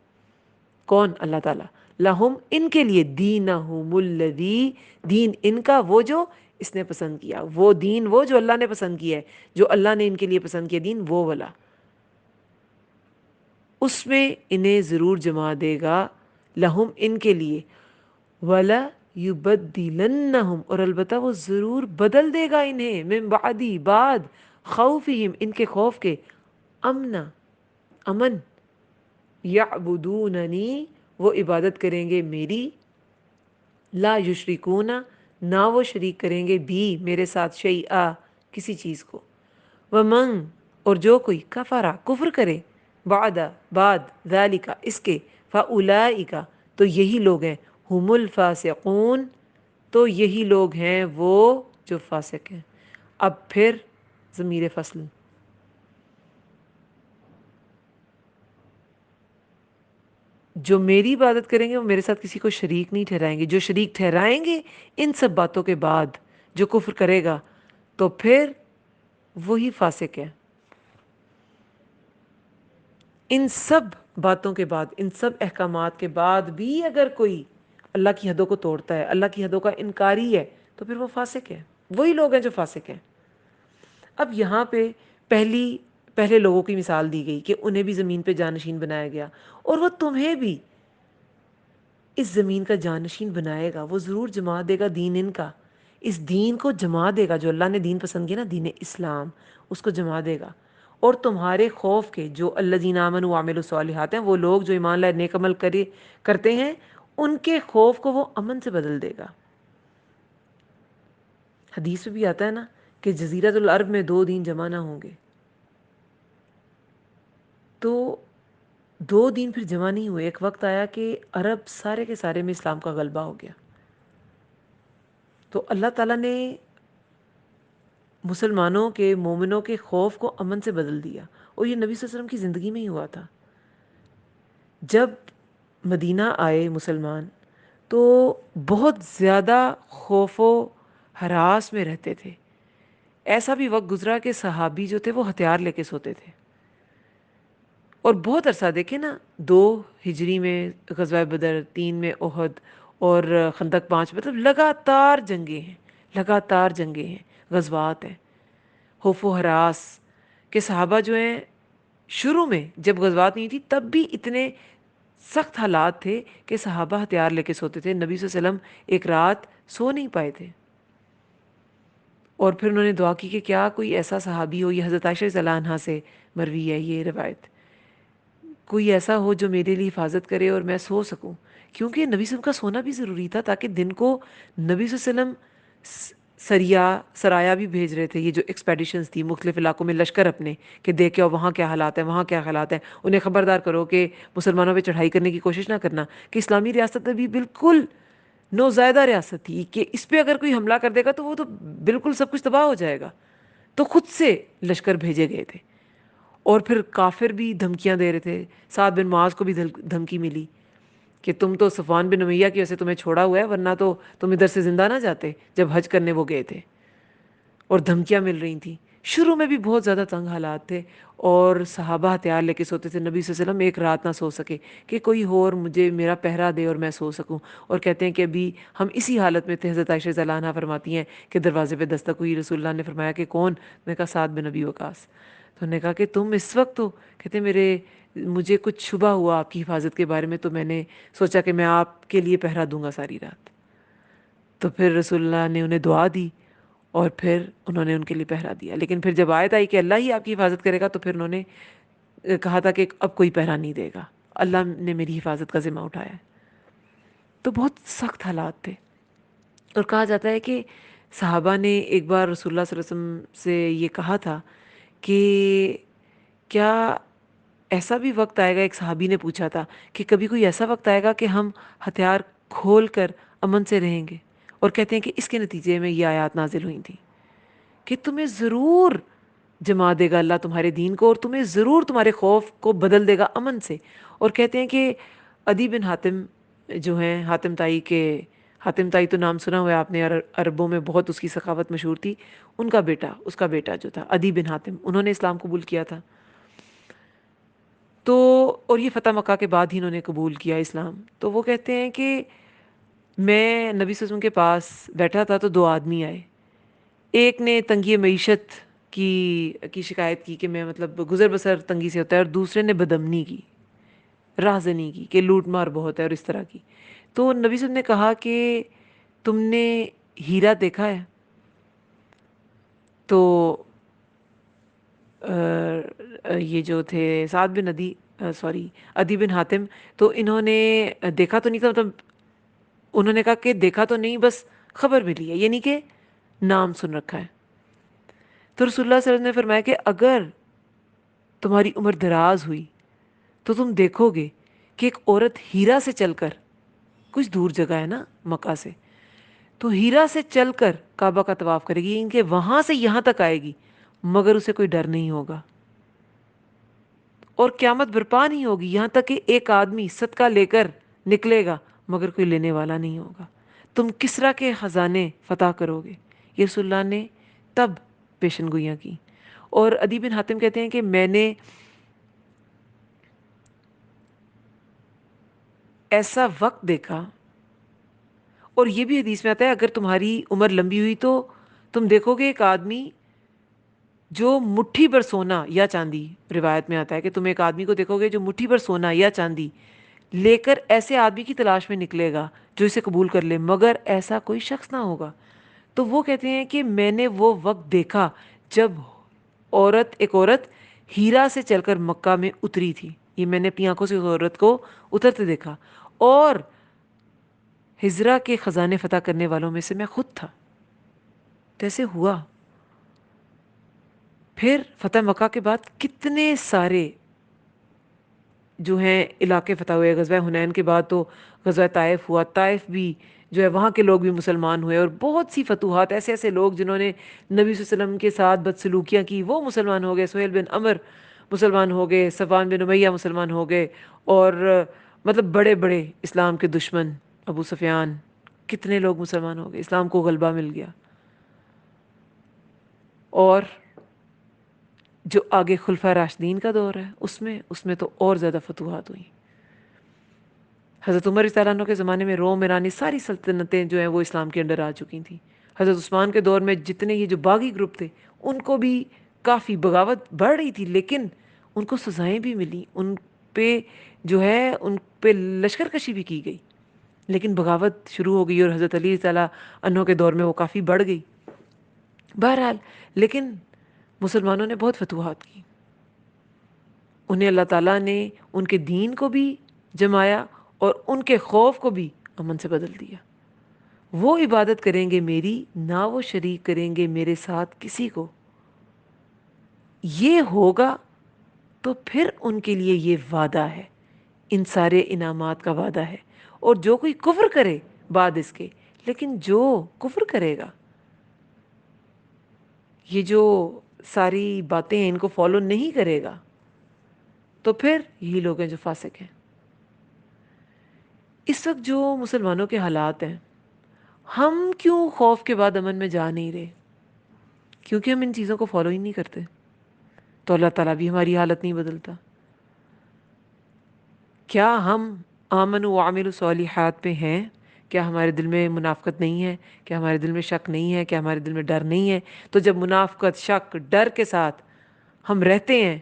کون؟ اللہ تعالیٰ. لہم ان کے لیے، دینہم الذی دین ان کا وہ جو اس نے پسند کیا، وہ دین وہ جو اللہ نے پسند کیا ہے، جو اللہ نے ان کے لیے پسند کیا دین وہ والا، اس میں انہیں ضرور جما دے گا. لہم ان کے لیے، ولا یبدلنہم اور البتہ وہ ضرور بدل دے گا انہیں، من بعدی بعد، خوفہم ان کے خوف کے، امنا امن، یعبدوننی وہ عبادت کریں گے میری، لا یشرکون نہ وہ شریک کریں گے بھی میرے ساتھ شیئا کسی چیز کو. ومن اور جو کوئی کفرا کفر کرے، بعد ذالک اس کے، فاولئک تو یہی لوگ ہیں، ہم الفاسقون تو یہی لوگ ہیں وہ جو فاسق ہیں. اب پھر ضمیر فصل، جو میری عبادت کریں گے وہ میرے ساتھ کسی کو شریک نہیں ٹھہرائیں گے، جو شریک ٹھہرائیں گے ان سب باتوں کے بعد، جو کفر کرے گا تو پھر وہی فاسق ہے. ان سب باتوں کے بعد، ان سب احکامات کے بعد بھی اگر کوئی اللہ کی حدوں کو توڑتا ہے، اللہ کی حدوں کا انکاری ہے، تو پھر وہ فاسق ہے. وہی لوگ ہیں جو فاسق ہیں. اب یہاں پہ پہلے لوگوں کی مثال دی گئی کہ انہیں بھی زمین پہ جانشین بنایا گیا، اور وہ تمہیں بھی اس زمین کا جانشین بنائے گا، وہ ضرور جما دے گا دین ان کا، اس دین کو جما دے گا جو اللہ نے دین پسند کیا نا، دین اسلام، اس کو جما دے گا. اور تمہارے خوف کے جو الذین آمنوا وعملوا الصالحات ہیں، وہ لوگ جو ایمان لائے نیک عمل کرتے ہیں، ان کے خوف کو وہ امن سے بدل دے گا. حدیث میں بھی آتا ہے نا کہ جزیرۃ العرب میں 2 دین جمع نہ ہوں گے، تو 2 دین پھر جمع نہیں ہوئے. ایک وقت آیا کہ عرب سارے کے سارے میں اسلام کا غلبہ ہو گیا. تو اللہ تعالیٰ نے مسلمانوں کے، مومنوں کے خوف کو امن سے بدل دیا. اور یہ نبی صلی اللہ علیہ وسلم کی زندگی میں ہی ہوا تھا. جب مدینہ آئے مسلمان تو بہت زیادہ خوف و ہراس میں رہتے تھے. ایسا بھی وقت گزرا کہ صحابی جو تھے وہ ہتھیار لے کے سوتے تھے. اور بہت عرصہ دیکھیں نا، 2 ہجری میں غزوہ بدر، 3 میں احد، اور خندق 5، مطلب لگاتار جنگیں ہیں، لگاتار جنگیں ہیں، غزوات ہیں، خوف و ہراس کہ صحابہ جو ہیں شروع میں جب غزوات نہیں تھی تب بھی اتنے سخت حالات تھے کہ صحابہ ہتھیار لے کے سوتے تھے. نبی صلی اللہ علیہ وسلم ایک رات سو نہیں پائے تھے، اور پھر انہوں نے دعا کی کہ کیا کوئی ایسا صحابی ہو، یہ حضرت عائشہ رضی اللہ عنہا سے مروی ہے یہ روایت، کوئی ایسا ہو جو میرے لیے حفاظت کرے اور میں سو سکوں. کیونکہ نبی صلی اللہ علیہ وسلم کا سونا بھی ضروری تھا، تاکہ دن کو نبی صلی اللہ علیہ وسلم سرایا بھی بھیج رہے تھے، یہ جو ایکسپیڈیشنز تھی مختلف علاقوں میں، لشکر اپنے کہ دیکھے وہاں کیا حالات ہیں، وہاں کیا حالات ہیں، انہیں خبردار کرو کہ مسلمانوں پہ چڑھائی کرنے کی کوشش نہ کرنا. کہ اسلامی ریاست ابھی بالکل نوزائیدہ ریاست تھی، کہ اس پہ اگر کوئی حملہ کر دے گا تو وہ تو بالکل سب کچھ تباہ ہو جائے گا. تو خود سے لشکر بھیجے گئے تھے. اور پھر کافر بھی دھمکیاں دے رہے تھے. سعد بن معاذ کو بھی دھمکی ملی کہ تم تو صفوان بن امیہ کی وجہ سے تمہیں چھوڑا ہوا ہے، ورنہ تو تم ادھر سے زندہ نہ جاتے جب حج کرنے وہ گئے تھے. اور دھمکیاں مل رہی تھیں. شروع میں بھی بہت زیادہ تنگ حالات تھے، اور صحابہ ہتھیار لے کے سوتے تھے. نبی صلی اللہ علیہ وسلم ایک رات نہ سو سکے کہ کوئی ہو اور مجھے میرا پہرا دے اور میں سو سکوں. اور کہتے ہیں کہ ابھی ہم اسی حالت میں تھے. حضرت عائشہ رضی اللہ عنہا فرماتی ہیں کہ دروازے پہ دستک ہوئی، رسول اللہ نے فرمایا کہ کون؟ میں نے کہا سعد بن ابی وقاص. تو انہوں نے کہا کہ تم اس وقت ہو؟ کہتے مجھے کچھ شبہ ہوا آپ کی حفاظت کے بارے میں، تو میں نے سوچا کہ میں آپ کے لیے پہرا دوں گا ساری رات. تو پھر رسول اللہ نے انہیں دعا دی اور پھر انہوں نے ان کے لیے پہرا دیا. لیکن پھر جب آیت آئی کہ اللہ ہی آپ کی حفاظت کرے گا، تو پھر انہوں نے کہا تھا کہ اب کوئی پہرا نہیں دے گا، اللہ نے میری حفاظت کا ذمہ اٹھایا ہے. تو بہت سخت حالات تھے. اور کہا جاتا ہے کہ صحابہ نے ایک بار رسول اللہ صلی اللہ علیہ وسلم سے یہ کہا تھا کہ کیا ایسا بھی وقت آئے گا، ایک صحابی نے پوچھا تھا کہ کبھی کوئی ایسا وقت آئے گا کہ ہم ہتھیار کھول کر امن سے رہیں گے؟ اور کہتے ہیں کہ اس کے نتیجے میں یہ آیات نازل ہوئی تھیں کہ تمہیں ضرور جما دے گا اللہ تمہارے دین کو، اور تمہیں ضرور تمہارے خوف کو بدل دے گا امن سے. اور کہتے ہیں کہ عدی بن حاتم جو ہیں، حاتم طائی کے، حاتم طائی تو نام سنا ہوا ہے آپ نے، عربوں میں بہت اس کی سخاوت مشہور تھی. ان کا بیٹا، اس کا بیٹا جو تھا عدی بن حاتم، انہوں نے اسلام قبول کیا تھا. تو اور یہ فتح مکہ کے بعد ہی انہوں نے قبول کیا اسلام. تو وہ کہتے ہیں کہ میں نبی صلی اللہ علیہ وسلم کے پاس بیٹھا تھا تو دو آدمی آئے. ایک نے تنگی معیشت کی شکایت کی کہ میں مطلب گزر بسر تنگی سے ہوتا ہے، اور دوسرے نے بدامنی کی، راہزنی کی کہ لوٹ مار بہت ہے اور اس طرح کی. تو نبی صلی اللہ علیہ وسلم نے کہا کہ تم نے ہیرا دیکھا ہے؟ تو یہ جو تھے سعد بن عدی بن حاتم، تو انہوں نے دیکھا تو نہیں تھا، مطلب انہوں نے کہا کہ دیکھا تو نہیں، بس خبر ملی ہے، یعنی کہ نام سن رکھا ہے. تو رسول اللہ صلی اللہ علیہ وسلم نے فرمایا کہ اگر تمہاری عمر دراز ہوئی تو تم دیکھو گے کہ ایک عورت ہیرا سے چل کر، کچھ دور جگہ ہے نا مکہ سے، تو ہیرا سے چل کر کعبہ کا طواف کرے گی، ان کے وہاں سے یہاں تک آئے گی مگر اسے کوئی ڈر نہیں ہوگا، اور قیامت برپا نہیں ہوگی یہاں تک کہ ایک آدمی صدقہ لے کر نکلے گا مگر کوئی لینے والا نہیں ہوگا. تم کسرا کے خزانے فتح کرو گے. یہ رسول اللہ نے تب پیشن گوئیاں کی. اور عدی بن حاتم کہتے ہیں کہ میں نے ایسا وقت دیکھا، اور یہ بھی حدیث میں آتا ہے اگر تمہاری عمر لمبی ہوئی تو تم دیکھو گے ایک آدمی جو مٹھی بھر سونا یا چاندی، روایت میں آتا ہے کہ تم ایک آدمی کو دیکھو گے جو مٹھی بھر سونا یا چاندی لے کر ایسے آدمی کی تلاش میں نکلے گا جو اسے قبول کر لے، مگر ایسا کوئی شخص نہ ہوگا. تو وہ کہتے ہیں کہ میں نے وہ وقت دیکھا جب ایک عورت ہیرا سے چل کر مکہ میں اتری تھی. یہ میں نے اپنی آنکھوں سے اس عورت کو اترتے دیکھا، اور ہجرا کے خزانے فتح کرنے والوں میں سے میں خود تھا. کیسے ہوا؟ پھر فتح مکہ کے بعد کتنے سارے جو ہیں علاقے فتح ہوئے. غزوہ حنین کے بعد تو غزوہ طائف ہوا، طائف بھی جو ہے وہاں کے لوگ بھی مسلمان ہوئے، اور بہت سی فتوحات، ایسے ایسے لوگ جنہوں نے نبی صلی اللہ علیہ وسلم کے ساتھ بدسلوکیاں کی وہ مسلمان ہو گئے. سہیل بن عمر مسلمان ہو گئے، صفوان بن امیہ مسلمان ہو گئے، اور مطلب بڑے بڑے اسلام کے دشمن ابو سفیان، کتنے لوگ مسلمان ہو گئے، اسلام کو غلبہ مل گیا. اور جو آگے خلفۂ راشدین کا دور ہے اس میں تو اور زیادہ فتوحات ہوئی. حضرت عمر رضی اللہ عنہ کے زمانے میں روم، ایرانی ساری سلطنتیں جو ہیں وہ اسلام کے انڈر آ چکی تھیں. حضرت عثمان کے دور میں جتنے یہ جو باغی گروپ تھے ان کو بھی کافی بغاوت بڑھ رہی تھی، لیکن ان کو سزائیں بھی ملی، ان پہ جو ہے ان پہ لشکر کشی بھی کی گئی، لیکن بغاوت شروع ہو گئی اور حضرت علی رضی اللہ عنہ کے دور میں وہ کافی بڑھ گئی. بہرحال لیکن مسلمانوں نے بہت فتوحات کی، انہیں اللہ تعالیٰ نے ان کے دین کو بھی جمایا اور ان کے خوف کو بھی امن سے بدل دیا. وہ عبادت کریں گے میری، نہ وہ شریک کریں گے میرے ساتھ کسی کو. یہ ہوگا تو پھر ان کے لیے یہ وعدہ ہے، ان سارے انعامات کا وعدہ ہے. اور جو کوئی کفر کرے بعد اس کے، لیکن جو کفر کرے گا، یہ جو ساری باتیں ہیں ان کو فالو نہیں کرے گا، تو پھر یہی لوگ ہیں جو فاسق ہیں. اس وقت جو مسلمانوں کے حالات ہیں، ہم کیوں خوف کے بعد امن میں جا نہیں رہے؟ کیونکہ ہم ان چیزوں کو فالو ہی نہیں کرتے. تو اللہ تعالیٰ بھی ہماری حالت نہیں بدلتا. کیا ہم آمن و عامل الصالحات پہ ہیں؟ کیا ہمارے دل میں منافقت نہیں ہے؟ کیا ہمارے دل میں شک نہیں ہے؟ کیا ہمارے دل میں ڈر نہیں ہے؟ تو جب منافقت، شک، ڈر کے ساتھ ہم رہتے ہیں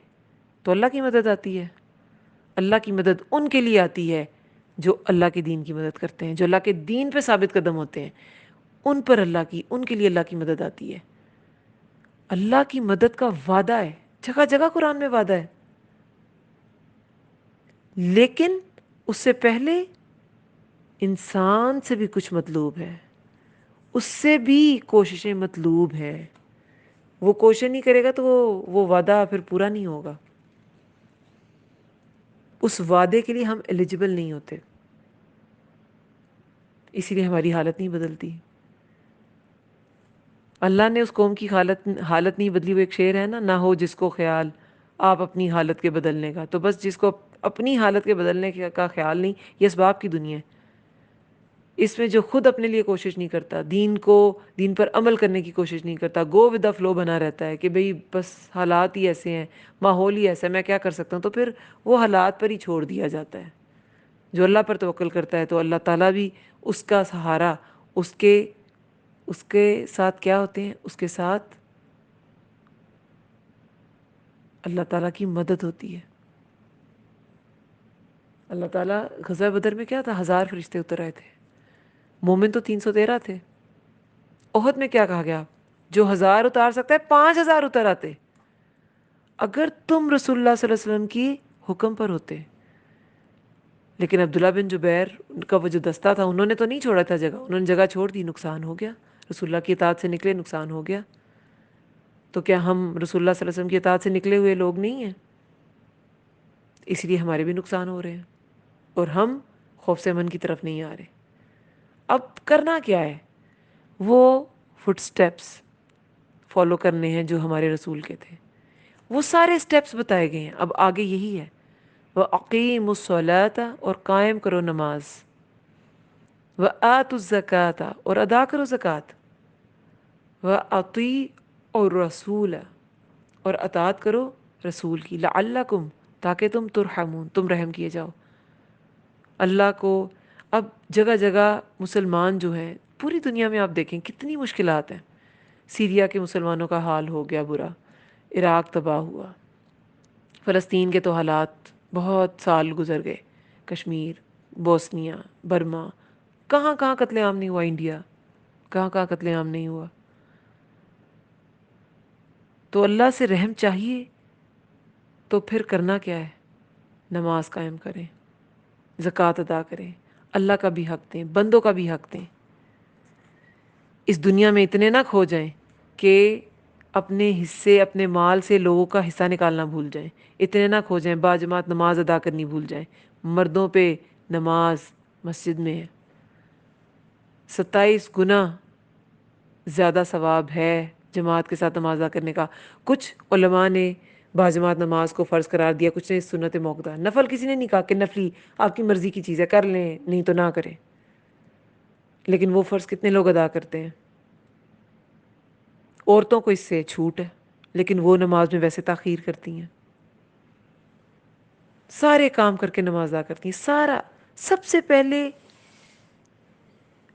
تو اللہ کی مدد آتی ہے. اللہ کی مدد ان کے لیے آتی ہے جو اللہ کے دین کی مدد کرتے ہیں، جو اللہ کے دین پہ ثابت قدم ہوتے ہیں، ان پر ان کے لیے اللہ کی مدد آتی ہے. اللہ کی مدد کا وعدہ ہے، جگہ جگہ قرآن میں وعدہ ہے، لیکن اس سے پہلے انسان سے بھی کچھ مطلوب ہے، اس سے بھی کوششیں مطلوب ہیں. وہ کوشش نہیں کرے گا تو وہ وعدہ پھر پورا نہیں ہوگا. اس وعدے کے لیے ہم ایلیجبل نہیں ہوتے، اسی لیے ہماری حالت نہیں بدلتی. اللہ نے اس قوم کی حالت نہیں بدلی. وہ ایک شعر ہے نا، نہ ہو جس کو خیال آپ اپنی حالت کے بدلنے کا. تو بس جس کو اپنی حالت کے بدلنے کا خیال نہیں، یہ اسباب کی دنیا ہے. اس میں جو خود اپنے لیے کوشش نہیں کرتا، دین پر عمل کرنے کی کوشش نہیں کرتا، گو ود دا فلو بنا رہتا ہے کہ بھئی بس حالات ہی ایسے ہیں، ماحول ہی ایسا ہے، میں کیا کر سکتا ہوں، تو پھر وہ حالات پر ہی چھوڑ دیا جاتا ہے۔ جو اللہ پر توکل کرتا ہے تو اللہ تعالیٰ بھی اس کا سہارا، اس کے ساتھ کیا ہوتے ہیں، اس کے ساتھ اللہ تعالیٰ کی مدد ہوتی ہے۔ اللہ تعالیٰ غزوہ بدر میں کیا تھا، 1000 فرشتے اتر آئے تھے، مومن تو 313 تھے۔ احد میں کیا کہا گیا، جو 1000 اتار سکتا ہے 5000 اتر آتے۔ اگر تم رسول اللہ صلی اللہ علیہ وسلم کی حکم پر ہوتے، لیکن عبداللہ بن جبیر ان کا وہ جو دستہ تھا، انہوں نے تو نہیں چھوڑا تھا جگہ، انہوں نے جگہ چھوڑ دی، نقصان ہو گیا، رسول اللہ کی اطاعت سے نکلے، نقصان ہو گیا۔ تو کیا ہم رسول اللہ صلی اللہ علیہ وسلم کی اطاعت سے نکلے ہوئے لوگ نہیں ہیں؟ اس لیے ہمارے بھی نقصان ہو رہے ہیں اور ہم خوف سے امن کی طرف نہیں آ رہے۔ اب کرنا کیا ہے، وہ فٹ سٹیپس فالو کرنے ہیں جو ہمارے رسول کے تھے، وہ سارے سٹیپس بتائے گئے ہیں۔ اب آگے یہی ہے، وَأَقِيمُوا الصَّلَاةَ اور قائم کرو نماز، وَآتُوا الزَّكَاةَ اور ادا کرو زکوٰۃ، وَأَطِيعُوا الرَّسُولَ اور اطاعت کرو رسول کی، لعلکم تاکہ تم ترحمون تم رحم کیے جاؤ۔ اللہ کو اب جگہ جگہ مسلمان جو ہیں، پوری دنیا میں آپ دیکھیں کتنی مشکلات ہیں۔ سیریا کے مسلمانوں کا حال ہو گیا برا، عراق تباہ ہوا، فلسطین کے تو حالات بہت سال گزر گئے، کشمیر، بوسنیا، برما، کہاں کہاں قتل عام نہیں ہوا، انڈیا کہاں کہاں قتل عام نہیں ہوا۔ تو اللہ سے رحم چاہیے تو پھر کرنا کیا ہے، نماز قائم کریں، زکوٰۃ ادا کریں، اللہ کا بھی حق دیں، بندوں کا بھی حق دیں۔ اس دنیا میں اتنے نہ کھو جائیں کہ اپنے حصے، اپنے مال سے لوگوں کا حصہ نکالنا بھول جائیں، اتنے نہ کھو جائیں باجماعت نماز ادا کرنی بھول جائیں۔ مردوں پہ نماز مسجد میں ہے 27 گنا زیادہ ثواب ہے جماعت کے ساتھ نماز ادا کرنے کا۔ کچھ علماء نے باجماعت نماز کو فرض قرار دیا، کچھ نے سنت موقوتہ، نفل کسی نے نہیں کہا کہ نفلی آپ کی مرضی کی چیز ہے، کر لیں نہیں تو نہ کریں، لیکن وہ فرض کتنے لوگ ادا کرتے ہیں؟ عورتوں کو اس سے چھوٹ ہے، لیکن وہ نماز میں ویسے تاخیر کرتی ہیں، سارے کام کر کے نماز ادا کرتی ہیں، سارا، سب سے پہلے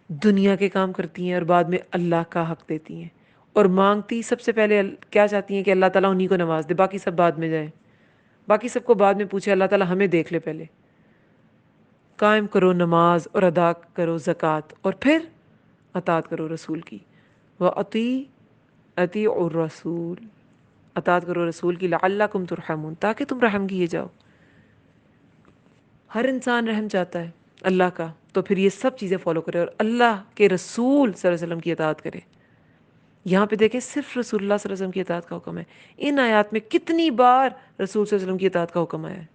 دنیا کے کام کرتی ہیں اور بعد میں اللہ کا حق دیتی ہیں، اور مانگتی سب سے پہلے کیا چاہتی ہیں کہ اللہ تعالیٰ انہی کو نواز دے، باقی سب بعد میں جائیں، باقی سب کو بعد میں پوچھے، اللہ تعالیٰ ہمیں دیکھ لے پہلے۔ قائم کرو نماز اور ادا کرو زکوٰۃ اور پھر اطاعت کرو رسول کی، اطیعوا الرسول اطاعت کرو رسول کی، لعلکم ترحمون تاکہ تم رحم کیے جاؤ۔ ہر انسان رحم چاہتا ہے اللہ کا، تو پھر یہ سب چیزیں فالو کرے اور اللہ کے رسول صلی اللہ علیہ وسلم کی اطاعت کرے۔ یہاں پہ دیکھیں صرف رسول اللہ صلی اللہ علیہ وسلم کی اطاعت کا حکم ہے، ان آیات میں کتنی بار رسول صلی اللہ علیہ وسلم کی اطاعت کا حکم آیا ہے،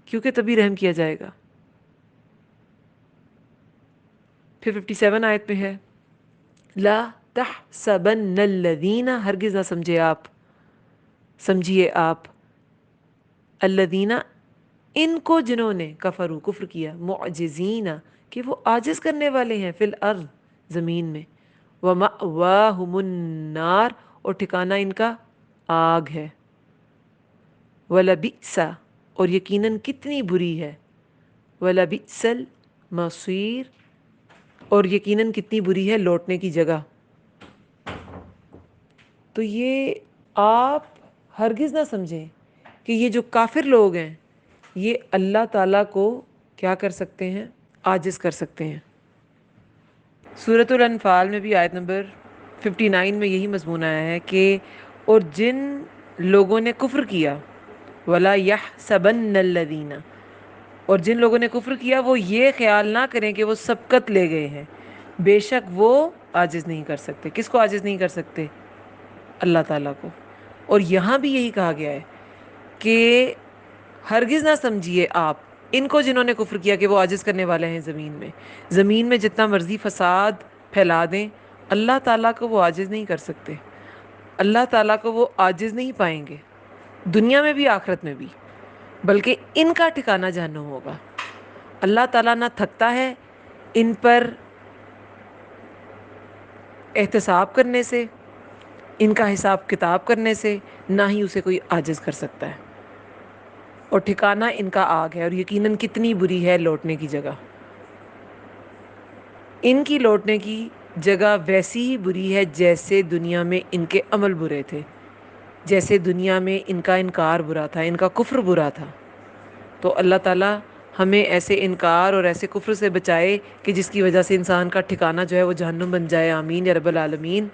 کیونکہ تبھی رحم کیا جائے گا۔ پھر 57 آیت میں ہے، لا تحسبن الذین ہرگز نہ سمجھیے آپ، الذین ان کو جنہوں نے کفروا کفر کیا، معجزین کہ وہ عاجز کرنے والے ہیں، فی الارض زمین میں، ومأواہم النار اور ٹھکانہ ان کا آگ ہے، ولبئس اور یقیناً کتنی بری ہے، ولبئس المصیر اور یقیناً کتنی بری ہے لوٹنے کی جگہ۔ تو یہ آپ ہرگز نہ سمجھیں کہ یہ جو کافر لوگ ہیں یہ اللہ تعالیٰ کو کیا کر سکتے ہیں، عاجز کر سکتے ہیں۔ سورۃ الانفال میں بھی آیت نمبر 59 میں یہی مضمون آیا ہے کہ اور جن لوگوں نے کفر کیا، وَلَا يَحْسَبَنَّ الَّذِينَ اور جن لوگوں نے کفر کیا وہ یہ خیال نہ کریں کہ وہ سبقت لے گئے ہیں، بے شک وہ عاجز نہیں کر سکتے۔ کس کو عاجز نہیں کر سکتے؟ اللہ تعالیٰ کو۔ اور یہاں بھی یہی کہا گیا ہے کہ ہرگز نہ سمجھیے آپ ان کو جنہوں نے کفر کیا کہ وہ عاجز کرنے والے ہیں زمین میں جتنا مرضی فساد پھیلا دیں، اللہ تعالیٰ کو وہ عاجز نہیں کر سکتے، اللہ تعالیٰ کو وہ عاجز نہیں پائیں گے، دنیا میں بھی آخرت میں بھی، بلکہ ان کا ٹھکانہ جہنم ہوگا۔ اللہ تعالیٰ نہ تھکتا ہے ان پر احتساب کرنے سے، ان کا حساب کتاب کرنے سے نہ ہی اسے کوئی عاجز کر سکتا ہے، اور ٹھکانہ ان کا آگ ہے، اور یقیناً کتنی بری ہے لوٹنے کی جگہ۔ ان کی لوٹنے کی جگہ ویسی ہی بری ہے جیسے دنیا میں ان کے عمل برے تھے، جیسے دنیا میں ان کا انکار برا تھا، ان کا کفر برا تھا۔ تو اللہ تعالیٰ ہمیں ایسے انکار اور ایسے کفر سے بچائے کہ جس کی وجہ سے انسان کا ٹھکانہ جو ہے وہ جہنم بن جائے۔ آمین یا رب العالمین۔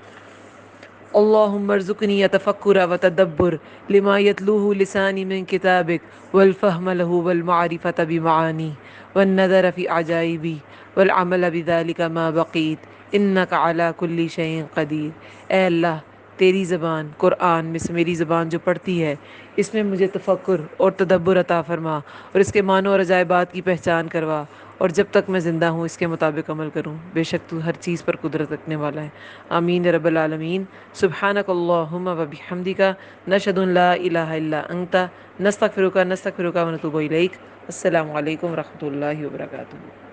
اللہم ارزقنی تفکر و تدبر لما یتلوہ لسانی من کتابک والفہم لہ والمعرفۃ بمعانی والنظر فی عجائبی والعمل بذلک ما بقیت انک علی کل شیء قدیر۔ اے اللہ، تیری زبان قرآن میں سے میری زبان جو پڑھتی ہے، اس میں مجھے تفکر اور تدبر عطا فرما، اور اس کے معنی اور عجائبات کی پہچان کروا، اور جب تک میں زندہ ہوں اس کے مطابق عمل کروں۔ بے شک تو ہر چیز پر قدرت رکھنے والا ہے۔ آمین یا رب العالمین۔ سبحانک اللہم و بحمدک، نشہد ان لا الہ الا انت، نستغفرک و نتوب الیک۔ السلام علیکم و رحمۃ اللہ وبرکاتہ۔